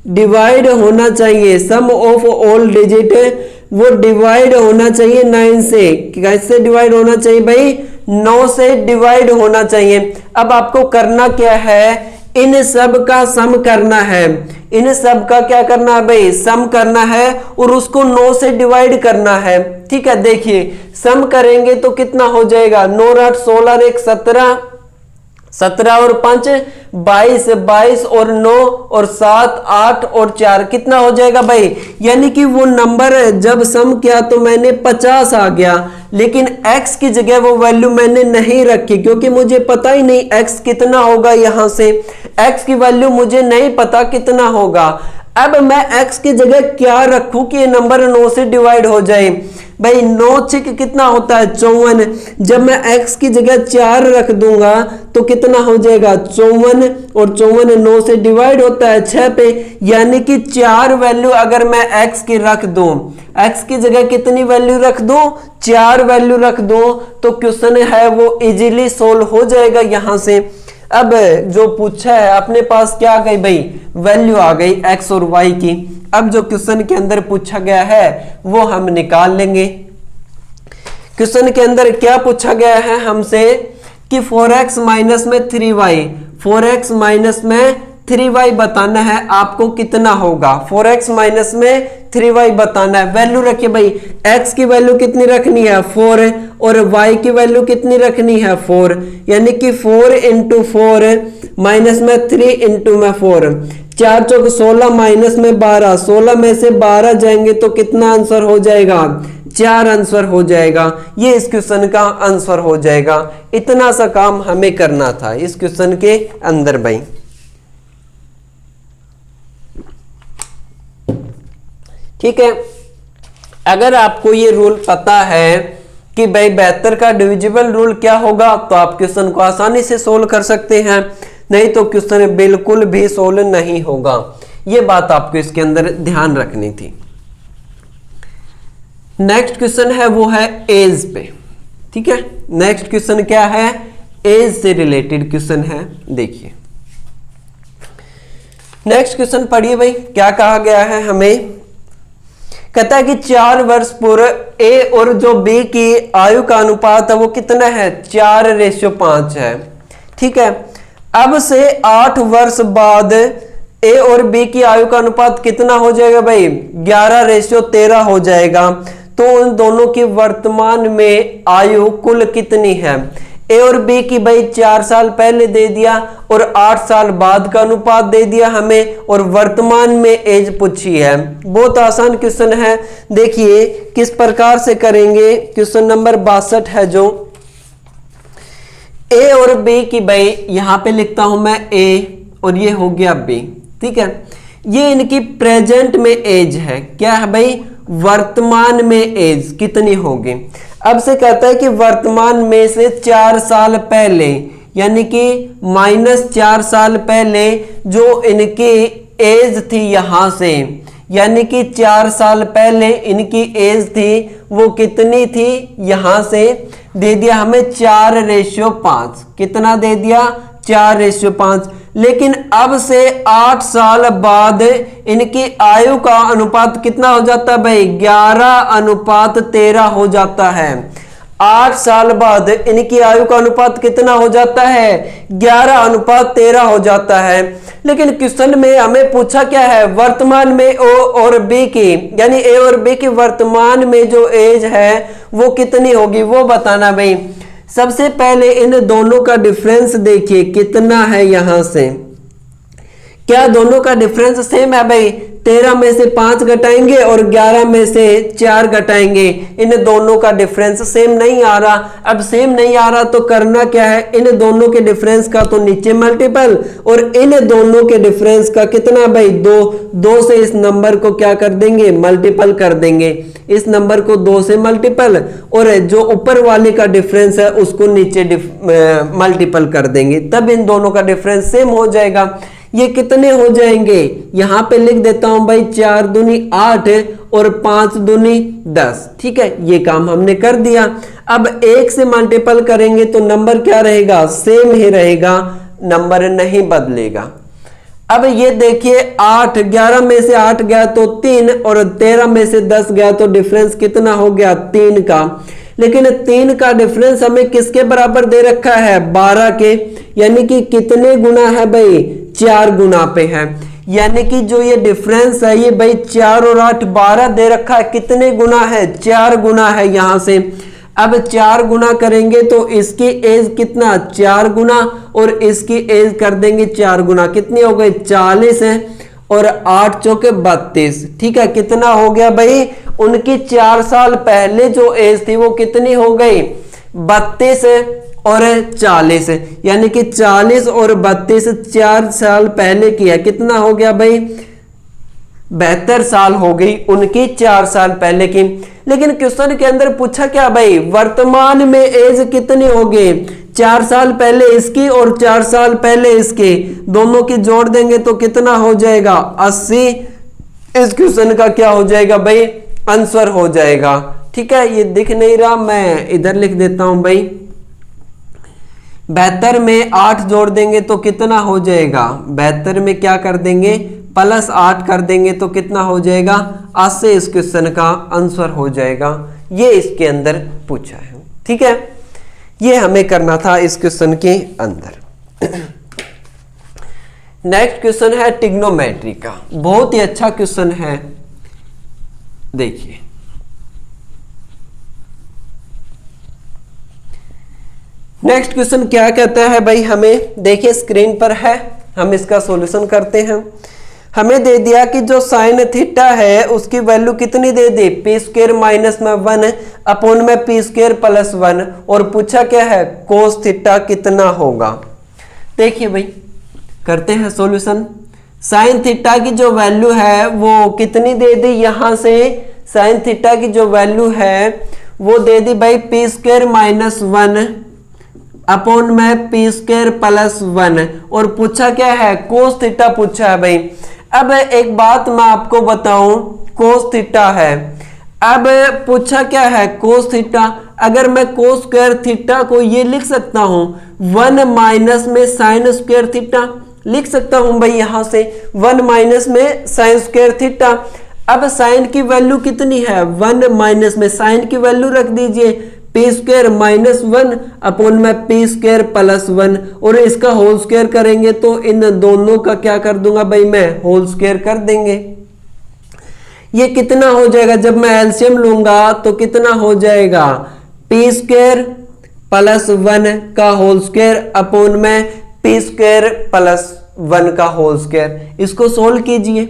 divide होना चाहिए, सम ऑफ ऑल डिजिट वो डिवाइड होना चाहिए 9 से। कैसे डिवाइड होना चाहिए भाई, 9 से डिवाइड होना चाहिए। अब आपको करना क्या है, इन सब का सम करना है, इन सब का क्या करना है भाई, सम करना है और उसको 9 से डिवाइड करना है। ठीक है, देखिए सम करेंगे तो कितना हो जाएगा, 9 8 16 और 1 17, 17 और 5 22, 22 और 9 और 7 8 और 4 कितना हो जाएगा भाई, यानी कि वो नंबर जब सम किया तो मैंने 50 आ गया, लेकिन x की जगह वो वैल्यू मैंने नहीं रखी क्योंकि मुझे पता ही नहीं x कितना होगा। यहां से x की वैल्यू मुझे नहीं पता कितना होगा। अब मैं x की जगह क्या रखूं कि ये नंबर 9 से डिवाइड हो जाए। भाई 9 6 कितना होता है, 54। जब मैं x की जगह 4 रख दूंगा तो कितना हो जाएगा, 54, और 54 9 से डिवाइड होता है 6 पे, यानी कि 4 वैल्यू अगर मैं x की रख दूं, x की जगह कितनी वैल्यू रख दूं, 4 वैल्यू रख दूं, तो क्वेश्चन है वो इजीली सोल्व हो जाएगा यहां से। अब जो पूछा है अपने पास क्या आ गई भाई, वैल्यू आ गई x और y की। अब जो क्वेश्चन के अंदर पूछा गया है वो हम निकाल लेंगे। क्वेश्चन के अंदर क्या पूछा गया है हमसे कि 4x माइनस में 3y, 4x माइनस में 3y बताना है आपको कितना होगा। 4x माइनस में 3y बताना है। वैल्यू रखिए भाई, x की वैल्यू कितनी रखनी है 4 और y की वैल्यू कितनी रखनी है 4, यानी कि 4 इंटू 4 माइनस में 3 इंटू में 4, 4 चौक 16 माइनस में 12, 16 में से 12 जाएंगे तो कितना आंसर हो जाएगा 4 आंसर हो जाएगा। ये इस क्वेश्चन का आंसर हो जाएगा। इतना सा काम हमें करना था इस क्वेश्चन के अंदर भाई। ठीक है, अगर आपको ये रूल पता है कि भाई 72 का डिविजिबल रूल क्या होगा तो आप क्वेश्चन को आसानी से सोल्व कर सकते हैं, नहीं तो क्वेश्चन बिल्कुल भी सोल्व नहीं होगा। ये बात आपको इसके अंदर ध्यान रखनी थी। नेक्स्ट क्वेश्चन है वो है एज पे। ठीक है, नेक्स्ट क्वेश्चन क्या है, एज से रिलेटेड क्वेश्चन है। देखिए नेक्स्ट क्वेश्चन पढ़िए भाई, क्या कहा गया है हमें। कहता है कि 4 वर्ष पूर्व ए और जो बी की आयु का अनुपात है वो कितना है 4:5 है। ठीक है, अब से 8 वर्ष बाद ए और बी की आयु का अनुपात कितना हो जाएगा भाई 11:13 हो जाएगा। तो उन दोनों की वर्तमान में आयु कुल कितनी है। ए और बी की भाई 4 साल पहले दे दिया और 8 साल बाद का अनुपात दे दिया हमें, और वर्तमान में एज पूछी है। बहुत आसान क्वेश्चन है। देखिए किस प्रकार से करेंगे। क्वेश्चन नंबर 62 है जो ए और बी की भाई यहां पे लिखता हूं मैं ए और ये हो गया बी। ठीक है, ये इनकी प्रेजेंट में एज है। क्या है भाई वर्तमान में एज कितनी होगी। अब से कहता है कि वर्तमान में से 4 साल पहले यानी कि -4 साल पहले जो इनकी एज थी यहां से, यानी कि 4 साल पहले इनकी एज थी वो कितनी थी, यहां से दे दिया हमें 4:5। कितना दे दिया 4:5। लेकिन अब से 8 साल बाद इनकी आयु का अनुपात कितना हो जाता है भाई 11:13 हो जाता है। 8 साल बाद इनकी आयु का अनुपात कितना हो जाता है 11:13 हो जाता है। लेकिन क्वेश्चन में हमें पूछा क्या है वर्तमान में ओ और बी की, यानी ए और बी की वर्तमान में जो एज है वो कितनी होगी वो बताना भाई। सबसे पहले इन दोनों का डिफरेंस देखिए कितना है। यहां से क्या दोनों का डिफरेंस सेम है भाई। 13 में से 5 घटाएंगे और 11 में से 4 घटाएंगे, इन दोनों का डिफरेंस सेम नहीं आ रहा। अब सेम नहीं आ रहा तो करना क्या है, इन दोनों के डिफरेंस का तो नीचे मल्टीपल और इन दोनों के डिफरेंस का कितना भाई 2 से इस नंबर को क्या कर देंगे मल्टीपल कर देंगे। इस नंबर को 2 से मल्टीपल और जो ऊपर वाले का डिफरेंस है उसको नीचे मल्टीपल कर देंगे, तब इन दोनों का डिफरेंस सेम हो जाएगा। ये कितने हो जाएंगे यहां पे लिख देता हूं भाई 4 दूनी 8 और 5 दूनी 10। ठीक है, ये काम हमने कर दिया। अब 1 से मल्टीपल करेंगे तो नंबर क्या रहेगा सेम ही रहेगा, नंबर नहीं बदलेगा। अब ये देखिए 8 11 में से 8 गया तो 3 और 13 में से 10 गया तो डिफरेंस कितना हो गया 3 का। लेकिन 3 का डिफरेंस हमें किसके बराबर दे रखा है 12 के, यानी कि कितने गुना है भाई 4 गुना पे है। यानी कि जो ये डिफरेंस है ये भाई 4 और 8 12 दे रखा है, कितने गुना है 4 गुना है यहां से। अब 4 गुना करेंगे तो इसकी एज कितना 4 गुना और इसकी एज कर देंगे 4 गुना, कितनी हो गई 40 है और 8 चौके 32। ठीक है, कितना हो गया भाई उनकी 4 साल पहले जो एज थी वो कितनी हो गई 32 और 40, यानी कि 40 और 32 4 साल पहले की है। कितना हो गया भाई 72 साल हो गई उनकी 4 साल पहले की। लेकिन क्वेश्चन के अंदर पूछा क्या भाई वर्तमान में एज कितनी होगी 4 साल पहले इसकी और 4 साल पहले इसके, दोनों की जोड़ देंगे तो कितना हो जाएगा 80। इस क्वेश्चन का क्या हो जाएगा भाई आंसर हो जाएगा। ठीक है, ये दिख नहीं रहा, मैं इधर लिख देता हूं भाई। 72 में 8 जोड़ देंगे तो कितना हो जाएगा 72 में क्या कर देंगे +8 कर देंगे तो कितना हो जाएगा 80। इस क्वेश्चन का आंसर हो जाएगा। ये इसके अंदर पूछा है। ठीक है, ये हमें करना था इस क्वेश्चन के अंदर। नेक्स्ट क्वेश्चन है ट्रिग्नोमेट्री का, बहुत ही अच्छा क्वेश्चन है। देखिए नेक्स्ट क्वेश्चन क्या कहता है भाई, हमें देखिए स्क्रीन पर है, हम इसका सॉल्यूशन करते हैं। हमें दे दिया कि जो साइन थीटा है उसकी वैल्यू कितनी दे दी, पी स्क्वायर माइनस में 1 अपॉन में पी स्क्वायर प्लस 1, और पूछा क्या है कोस थीटा कितना होगा। देखिए भाई करते हैं सॉल्यूशन। साइन थीटा की जो वैल्यू है वो कितनी दे दी, यहां से साइन थीटा की जो वैल्यू है वो दे दी भाई पी स्क्वायर माइनस 1 अपॉन में पी स्क्वायर प्लस 1, और पूछा क्या है कोस थीटा पूछा है भाई। अब एक बात मैं आपको बताऊं, कोस थीटा है, अब पूछा क्या है कोस थीटा, अगर मैं कोस स्क्वायर थीटा को ये लिख सकता हूं 1 माइनस में साइन स्क्वायर थीटा, लिख सकता हूं भाई यहां से 1 माइनस में साइन स्क्वायर थीटा। अब साइन की वैल्यू कितनी है 1 माइनस में साइन की वैल्यू रख दीजिए पी स्क्वायर माइनस 1 अपॉन में पी स्क्वायर प्लस 1, और इसका होल स्क्वायर करेंगे तो इन दोनों का क्या कर दूंगा भाई मैं होल स्क्वायर कर देंगे। ये कितना हो जाएगा, जब मैं एलसीएम लूंगा तो कितना हो जाएगा पी स्क्वायर प्लस 1 का होल स्क्वायर अपॉन में पी स्क्वायर प्लस 1 का होल स्क्वायर। इसको सोल्व कीजिए,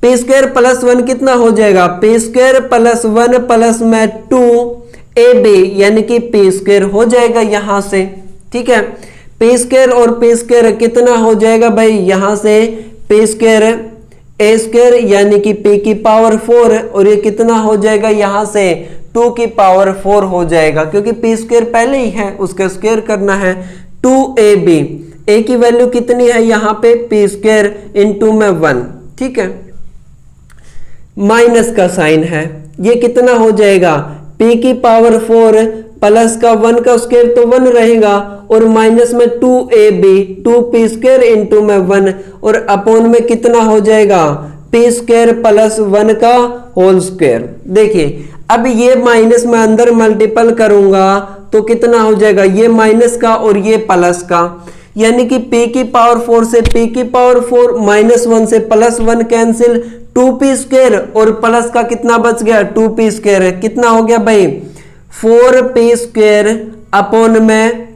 पी स्क्वायर प्लस 1 कितना हो जाएगा, पी स्क्वायर प्लस 1 प्लस में 2 ए बी यानी कि पी स्क्वायर हो जाएगा यहां से। ठीक है, पी स्क्वायर और पी स्क्वायर कितना हो जाएगा भाई, यहां से पी स्क्वायर ए स्क्वायर यानी कि पी की पावर 4, और ये कितना हो जाएगा यहां से 2 की पावर 4 हो जाएगा, क्योंकि पी स्क्वायर पहले ही है उसका स्क्वायर करना है। 2ab, ए की वैल्यू कितनी है यहाँ पे पी स्क्वायर इंटू में 1। ठीक है, माइनस का साइन है, ये कितना हो जाएगा p की पावर 4 प्लस का 1 का स्क्वायर तो 1 रहेगा, और माइनस में 2ab 2p स्क्वायर इंटू में 1, और अपॉन में कितना हो जाएगा p स्क्वायर प्लस 1 का होल स्क्वायर। देखिए अब ये माइनस में अंदर मल्टीपल करूंगा तो कितना हो जाएगा, ये माइनस का और ये प्लस का, यानी कि p की पावर 4 से p की पावर 4 माइनस 1 से प्लस 1 कैंसिल, 2p स्क्वायर और प्लस का कितना बच गया 2p स्क्वायर, कितना हो गया भाई 4p स्क्वायर अपॉन में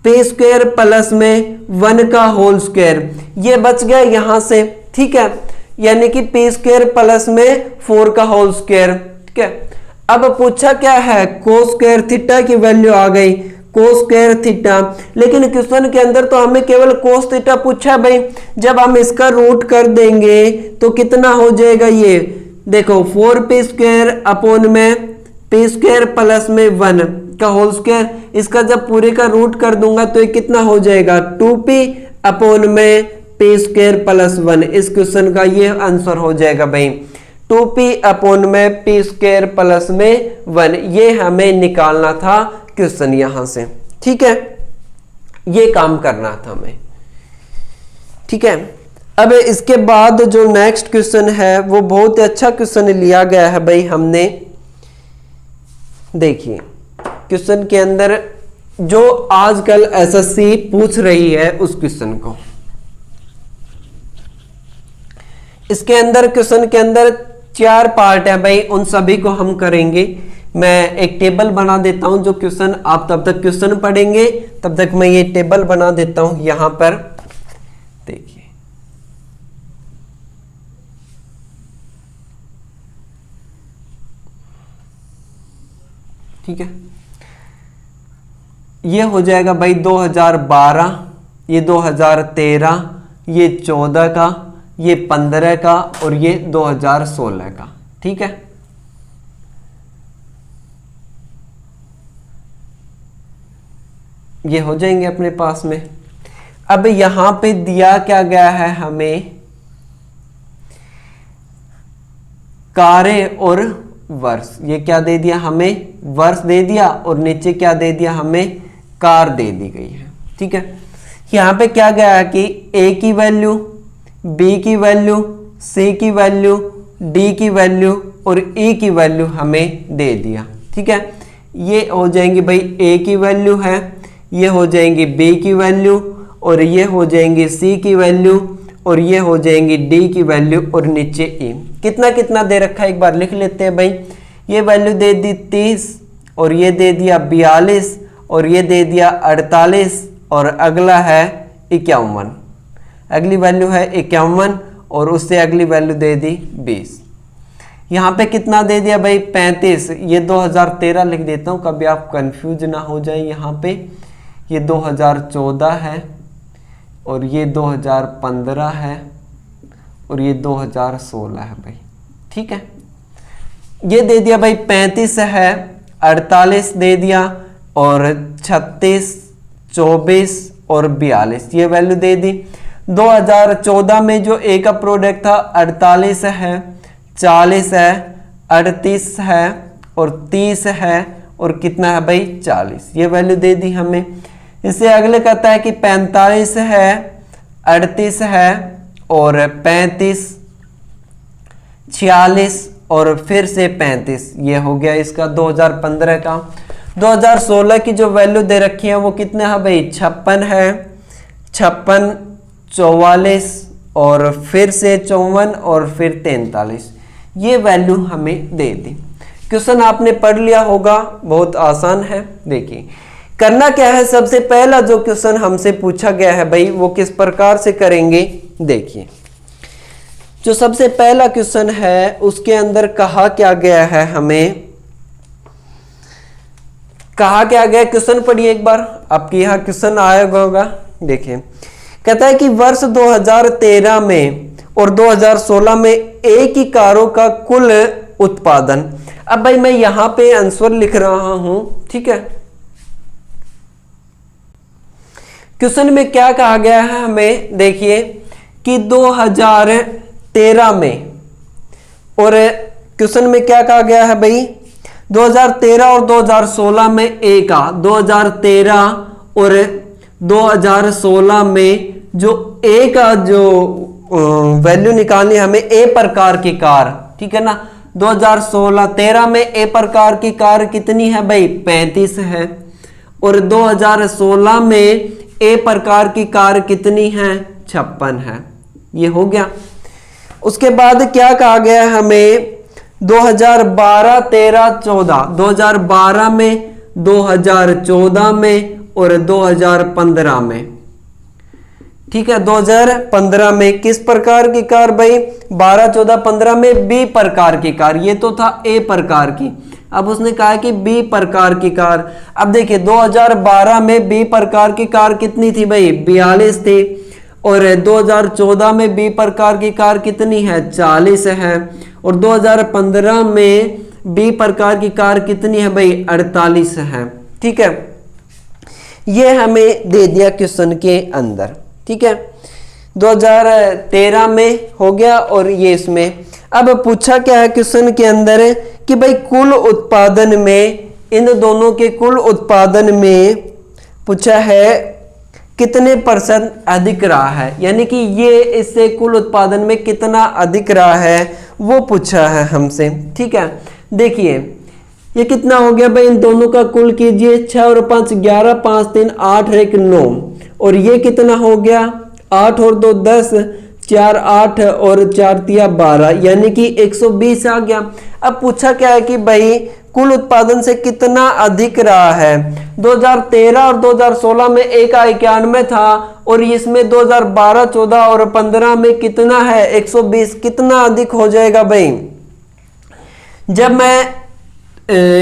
p स्क्वायर प्लस में 1 का होल स्क्वायर, ये बच गया यहां से। ठीक है, यानी कि p स्क्वायर प्लस में 4 का होल स्क्वायर। ठीक है, अब पूछा क्या है कोस स्क्वायर थीटा की वैल्यू आ गई, कोस स्क्वायर थीटा, लेकिन क्वेश्चन के अंदर तो हमें केवल कोस थीटा पूछा है भाई। जब हम इसका रूट कर देंगे तो कितना हो जाएगा, ये देखो 4p स्क्वायर अपॉन में p स्क्वायर प्लस में 1 का होल स्क्वायर, इसका जब पूरे का रूट कर दूंगा तो ये कितना हो जाएगा 2p अपॉन में p स्क्वायर प्लस 1। इस क्वेश्चन का ये आंसर हो जाएगा भाई 2p अपॉन में p स्क्वायर प्लस में 1, ये हमें निकालना था क्वेश्चन यहां से। ठीक है, ये काम करना था हमें। ठीक है, अब इसके बाद जो नेक्स्ट क्वेश्चन है वो बहुत ही अच्छा क्वेश्चन लिया गया है भाई हमने। देखिए क्वेश्चन के अंदर जो आजकल एसएससी पूछ रही है उस क्वेश्चन को, इसके अंदर क्वेश्चन के अंदर 4 पार्ट है भाई, उन सभी को हम करेंगे। मैं एक टेबल बना देता हूं, जो क्वेश्चन आप तब तक क्वेश्चन पढ़ेंगे तब तक मैं ये टेबल बना देता हूं यहां पर। देखिए ठीक है, ये हो जाएगा भाई 2012, ये 2013, ये 14 का, ये 15 का और ये 2016 का। ठीक है, ये हो जाएंगे अपने पास में। अब यहां पे दिया क्या गया है हमें, कार्य और वर्ष, ये क्या दे दिया हमें वर्ष दे दिया, और नीचे क्या दे दिया हमें कार दे दी गई है। ठीक है, यहां पे क्या गया है कि ए की वैल्यू, बी की वैल्यू, सी की वैल्यू, डी की वैल्यू और ई की वैल्यू हमें दे दिया। ठीक है, ये हो जाएंगी भाई ए की वैल्यू है, ये हो जाएंगी बी की वैल्यू और ये हो जाएंगी C की वैल्यू और ये हो जाएंगी D की वैल्यू और नीचे E। कितना कितना दे रखा है एक बार लिख लेते हैं भाई। ये वैल्यू दे दी 30 और ये दे दिया 42 और ये दे दिया 48 और अगला है 51। अगली वैल्यू है 51 और उससे अगली वैल्यू दे दी 20। यहाँ पे कितना दे दिया भाई 35। ये 2013 लिख देता हूँ कभी आप कंफ्यूज ना हो जाए। यहाँ पे ये 2014 है और ये 2015 है और ये 2016 है भाई। ठीक है, ये दे दिया भाई 35 है, 48 दे दिया और 36, 24 और 42 ये वैल्यू दे दी। 2014 में जो ए का प्रोडक्ट था 48 है, 40 है, 38 है और 30 है और कितना है भाई 40 ये वैल्यू दे दी हमें। इससे अगले कहता है कि 45 है, 38 है और 35, 46 और फिर से 35 ये हो गया इसका 2015 का। 2016 की जो वैल्यू दे रखी है वो कितना है भाई 56 है, 56, 44 और फिर से 54 और फिर 43 ये वैल्यू हमें दे दी। क्वेश्चन आपने पढ़ लिया होगा, बहुत आसान है। देखिए करना क्या है, सबसे पहला जो क्वेश्चन हमसे पूछा गया है भाई वो किस प्रकार से करेंगे। देखिए जो सबसे पहला क्वेश्चन है उसके अंदर कहा क्या गया है, हमें कहा क्या गया, क्वेश्चन पढ़िए एक बार, आपके यहाँ क्वेश्चन आया होगा। देखिए कहता है कि वर्ष 2013 में और 2016 में एक ही कारों का कुल उत्पादन। अब भाई मैं यहां पे आंसर लिख रहा हूं, ठीक है। क्वेश्चन में क्या कहा गया है हमें, देखिए कि 2013 में और क्वेश्चन में क्या कहा गया है भाई 2013 और 2016 में ए का, 2013 और 2016 में जो ए का जो वैल्यू निकालनी हमें ए प्रकार की कार, ठीक है ना। 2016-13 में ए प्रकार की कार कितनी है भाई 35 है और 2016 में ए प्रकार की कार कितनी है 56 है। ये हो गया। उसके बाद क्या कहा गया हमें 2012, 13, 14, 2012 में, 2014 में और 2015 में, ठीक है। 2015 में किस प्रकार की कार भाई 12, 14, 15 में बी प्रकार की कार, ये तो था ए प्रकार की, अब उसने कहा कि बी प्रकार की कार। अब देखिए 2012 में बी प्रकार की कार कितनी थी भाई 42 थी और 2014 में बी प्रकार की कार कितनी है 40 है और 2015 में बी प्रकार की कार कितनी है भाई 48 है, ठीक है। ये हमें दे दिया क्वेश्चन के अंदर, ठीक है। 2013 में हो गया और ये इसमें। अब पूछा क्या है क्वेश्चन के अंदर कि भाई कुल उत्पादन में, इन दोनों के कुल उत्पादन में पूछा है कितने % अधिक रहा है, यानी कि ये इससे कुल उत्पादन में कितना अधिक रहा है वो पूछा है हमसे, ठीक है। देखिए ये कितना हो गया भाई, इन दोनों का कुल कीजिए 6 और 5 11, 5 3 8 और 1 9 और ये कितना हो गया 8 और 2 10, 4 8 और 4 3 12 यानी कि 120 आ गया। अब पूछा क्या है कि भाई कुल उत्पादन से कितना अधिक रहा है। 2013 और 2016 में ए का 91 था और इसमें 2012, 14 और 15 में कितना है 120, कितना अधिक हो जाएगा भाई। जब मैं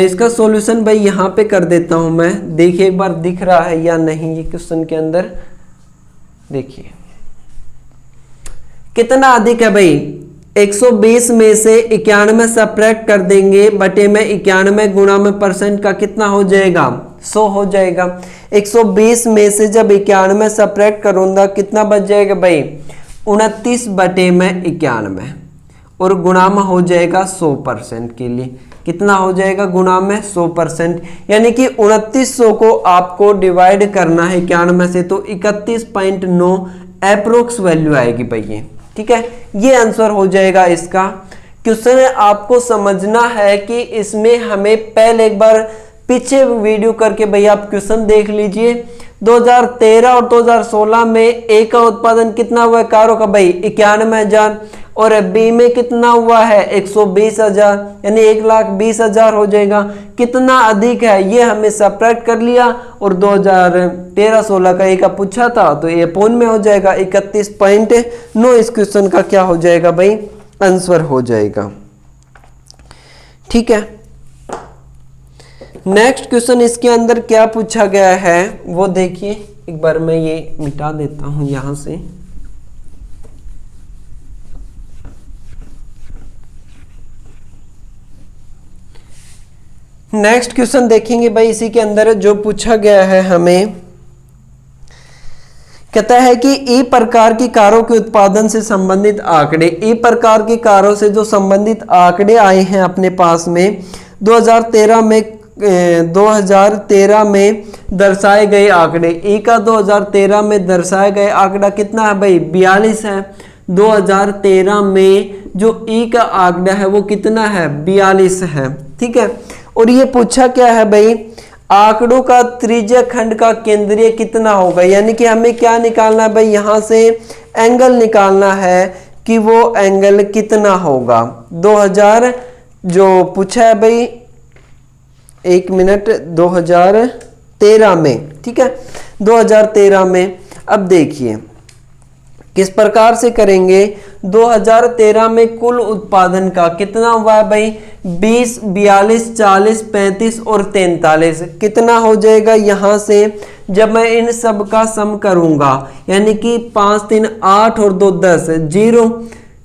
इसका सॉल्यूशन भाई यहाँ पे कर देता हूं मैं, देखिए एक बार दिख रहा है या नहीं ये क्वेश्चन के अंदर। देखिए कितना अधिक है भाई 120 में से 91 सब्ट्रैक्ट कर देंगे बटे में 91 गुणा में % का कितना हो जाएगा 100 हो जाएगा। 120 में से जब 91 सब्ट्रैक्ट करूंगा कितना बच जाएगा भाई 29 बटे में 91 और गुणा में हो जाएगा 100% के लिए, कितना हो जाएगा गुणा में 100%, यानी कि 2900 को आपको डिवाइड करना है 91 से तो 31.9 एप्रोक्स वैल्यू आएगी भाई ये, ठीक है। ये आंसर हो जाएगा इसका। क्वेश्चन आपको समझना है कि इसमें हमें पहले एक बार पीछे वीडियो करके भैया आप क्वेश्चन देख लीजिए, 2013 और 2016 में ए का उत्पादन कितना हुआ है कारों का भाई 91,000, और बी में कितना हुआ है 120,000, यानी 1,20,000 हो जाएगा। कितना अधिक है ये हमें सब्ट्रैक्ट कर लिया, और 2013-16 का ए का पूछा था तो ये पूर्ण में हो जाएगा 31.9 इस क्वेश्चन का क्या हो जाएगा भाई आंसर हो जाएगा। ठीक है, नेक्स्ट क्वेश्चन इसके अंदर क्या पूछा गया है वो देखिए। एक बार मैं ये मिटा देता हूं यहां से। नेक्स्ट क्वेश्चन देखेंगे भाई, इसी के अंदर जो पूछा गया है हमें कहता है कि ई प्रकार की कारों के उत्पादन से संबंधित आंकड़े, ई प्रकार की कारों से जो संबंधित आंकड़े आए हैं अपने पास में 2013 में दर्शाए गए आंकड़े, ई का 2013 में दर्शाया गया आंकड़ा कितना है भाई 42 है। 2013 में जो ई का आंकड़ा है वो कितना है 42 है। ठीक है, और ये पूछा क्या है भाई आंकड़ों का त्रिज्या खंड का केंद्रीय कितना होगा, यानी कि हमें क्या निकालना है भाई यहां से एंगल निकालना है कि वो एंगल कितना होगा। 2000 जो पूछा है भाई 1 मिनट 2013 में, ठीक है 2013 में। अब देखिए किस प्रकार से करेंगे। 2013 में कुल उत्पादन का कितना हुआ है भाई 20, 42, 40, 35 और 43 कितना हो जाएगा यहाँ से जब मैं इन सब का सम करूंगा, यानी कि 5 3 8 और 2 10, 0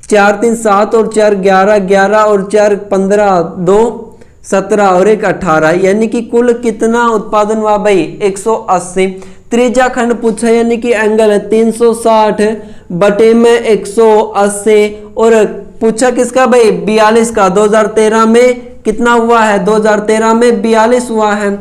4 3 7 और 4 11, 11 और 4 15, 2 17 और 1 18, यानी कि कुल कितना उत्पादन हुआ भाई 180। त्रिज्या खंड पूछा यानी कि एंगल है 360 बटे में 180, और पूछा किसका भाई 42 का। 2013 में कितना हुआ है 2013 में 42 हुआ है।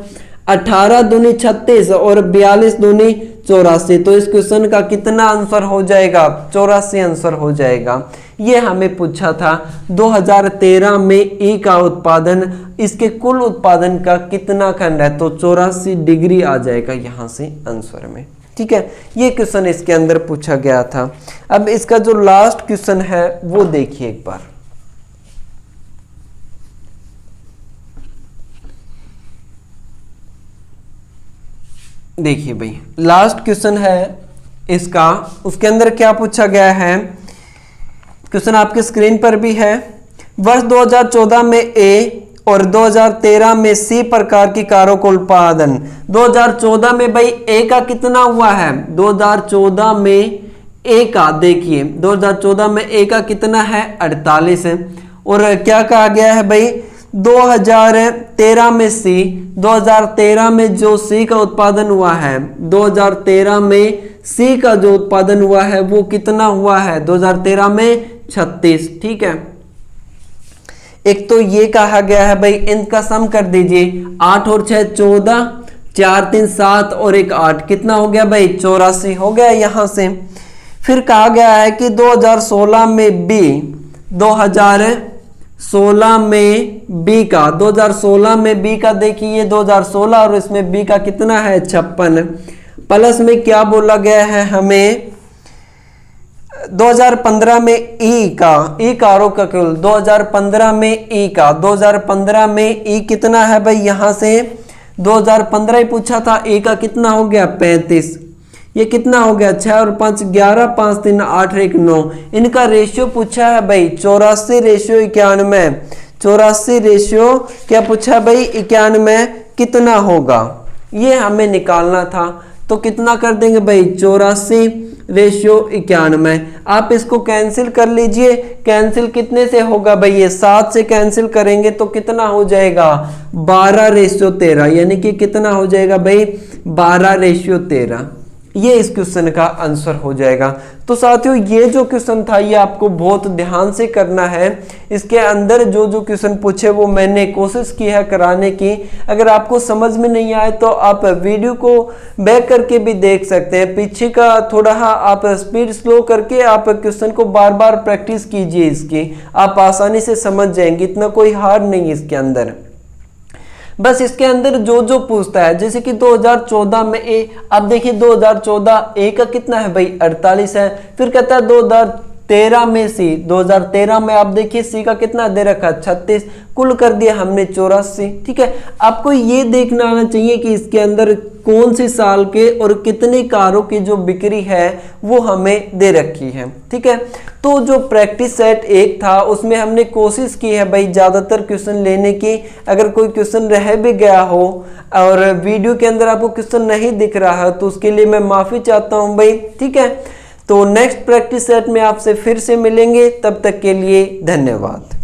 18 दूनी 36 और 42 दूनी 84, तो इस क्वेश्चन का कितना आंसर हो जाएगा 84 आंसर हो जाएगा। ये हमें पूछा था 2013 में ई का उत्पादन, इसके कुल उत्पादन का कितना खंड है, तो 84 डिग्री आ जाएगा यहां से आंसर में। ठीक है, ये क्वेश्चन इसके अंदर पूछा गया था। अब इसका जो लास्ट क्वेश्चन है वो देखिए एक बार। देखिए भाई लास्ट क्वेश्चन है इसका, उसके अंदर क्या पूछा गया है, क्वेश्चन आपके स्क्रीन पर भी है। वर्ष 2014 में ए और 2013 में सी प्रकार की कारों को उत्पादन। 2014 में भाई ए का कितना हुआ है 2014 में ए का देखिए 2014 में ए का कितना है 48 है, और क्या कहा गया है भाई 2013 में सी, 2013 में जो सी का उत्पादन हुआ है 2013 में सी का जो उत्पादन हुआ है वो कितना हुआ है 2013 में 36। ठीक है, एक तो ये कहा गया है भाई इनका सम कर दीजिए 8 और 6 14, 4 3 7 और 1 8, कितना हो गया भाई 84 हो गया यहां से। फिर कहा गया है कि 2016 में बी, 2016 में बी का, 2016 में बी का देखिए 2016 और इसमें बी का कितना है 56, प्लस में क्या बोला गया है हमें 2015 में ई का, ई कारों का कुल 2015 में ई का, 2015 में ई कितना है भाई यहां से 2015 ही पूछा था, ई का कितना हो गया 35, ये कितना हो गया 6 और 5 11, 5 3 8 1 9, इनका रेशियो पूछा है भाई 84 रेशियो 91, 84 रेशियो क्या पूछा भाई 91 कितना होगा ये हमें निकालना था। तो कितना कर देंगे भाई 84 रेशियो 91। आप इसको कैंसिल कर लीजिए, कैंसिल कितने से होगा भाई ये 7 से कैंसिल करेंगे तो कितना हो जाएगा 12 रेशियो 13, यानी कि कितना हो जाएगा भाई 12 रेशियो 13। ये इस क्वेश्चन का आंसर हो जाएगा। तो साथियों ये जो क्वेश्चन था ये आपको बहुत ध्यान से करना है। इसके अंदर जो जो क्वेश्चन पूछे वो मैंने कोशिश की है कराने की। अगर आपको समझ में नहीं आए तो आप वीडियो को बैक करके भी देख सकते हैं, पीछे का थोड़ा आप स्पीड स्लो करके आप क्वेश्चन को बार बार प्रैक्टिस कीजिए, इसकी आप आसानी से समझ जाएंगे, इतना कोई हार्ड नहीं इसके अंदर। बस इसके अंदर जो जो पूछता है, जैसे कि 2014 में ए, अब देखिए 2014 ए का कितना है भाई 48 है। फिर कहता है 2013 में सी, 2013 में आप देखिए सी का कितना दे रखा 36, कुल कर दिया हमने 84। ठीक है, आपको ये देखना आना चाहिए कि इसके अंदर कौन सी साल के और कितनी कारों की जो बिक्री है वो हमें दे रखी है। ठीक है, तो जो प्रैक्टिस सेट 1 था उसमें हमने कोशिश की है भाई ज़्यादातर क्वेश्चन लेने की। अगर कोई क्वेश्चन रह भी गया हो और वीडियो के अंदर आपको क्वेश्चन नहीं दिख रहा है तो उसके लिए मैं माफ़ी चाहता हूँ भाई। ठीक है, तो नेक्स्ट प्रैक्टिस सेट में आपसे फिर से मिलेंगे, तब तक के लिए धन्यवाद।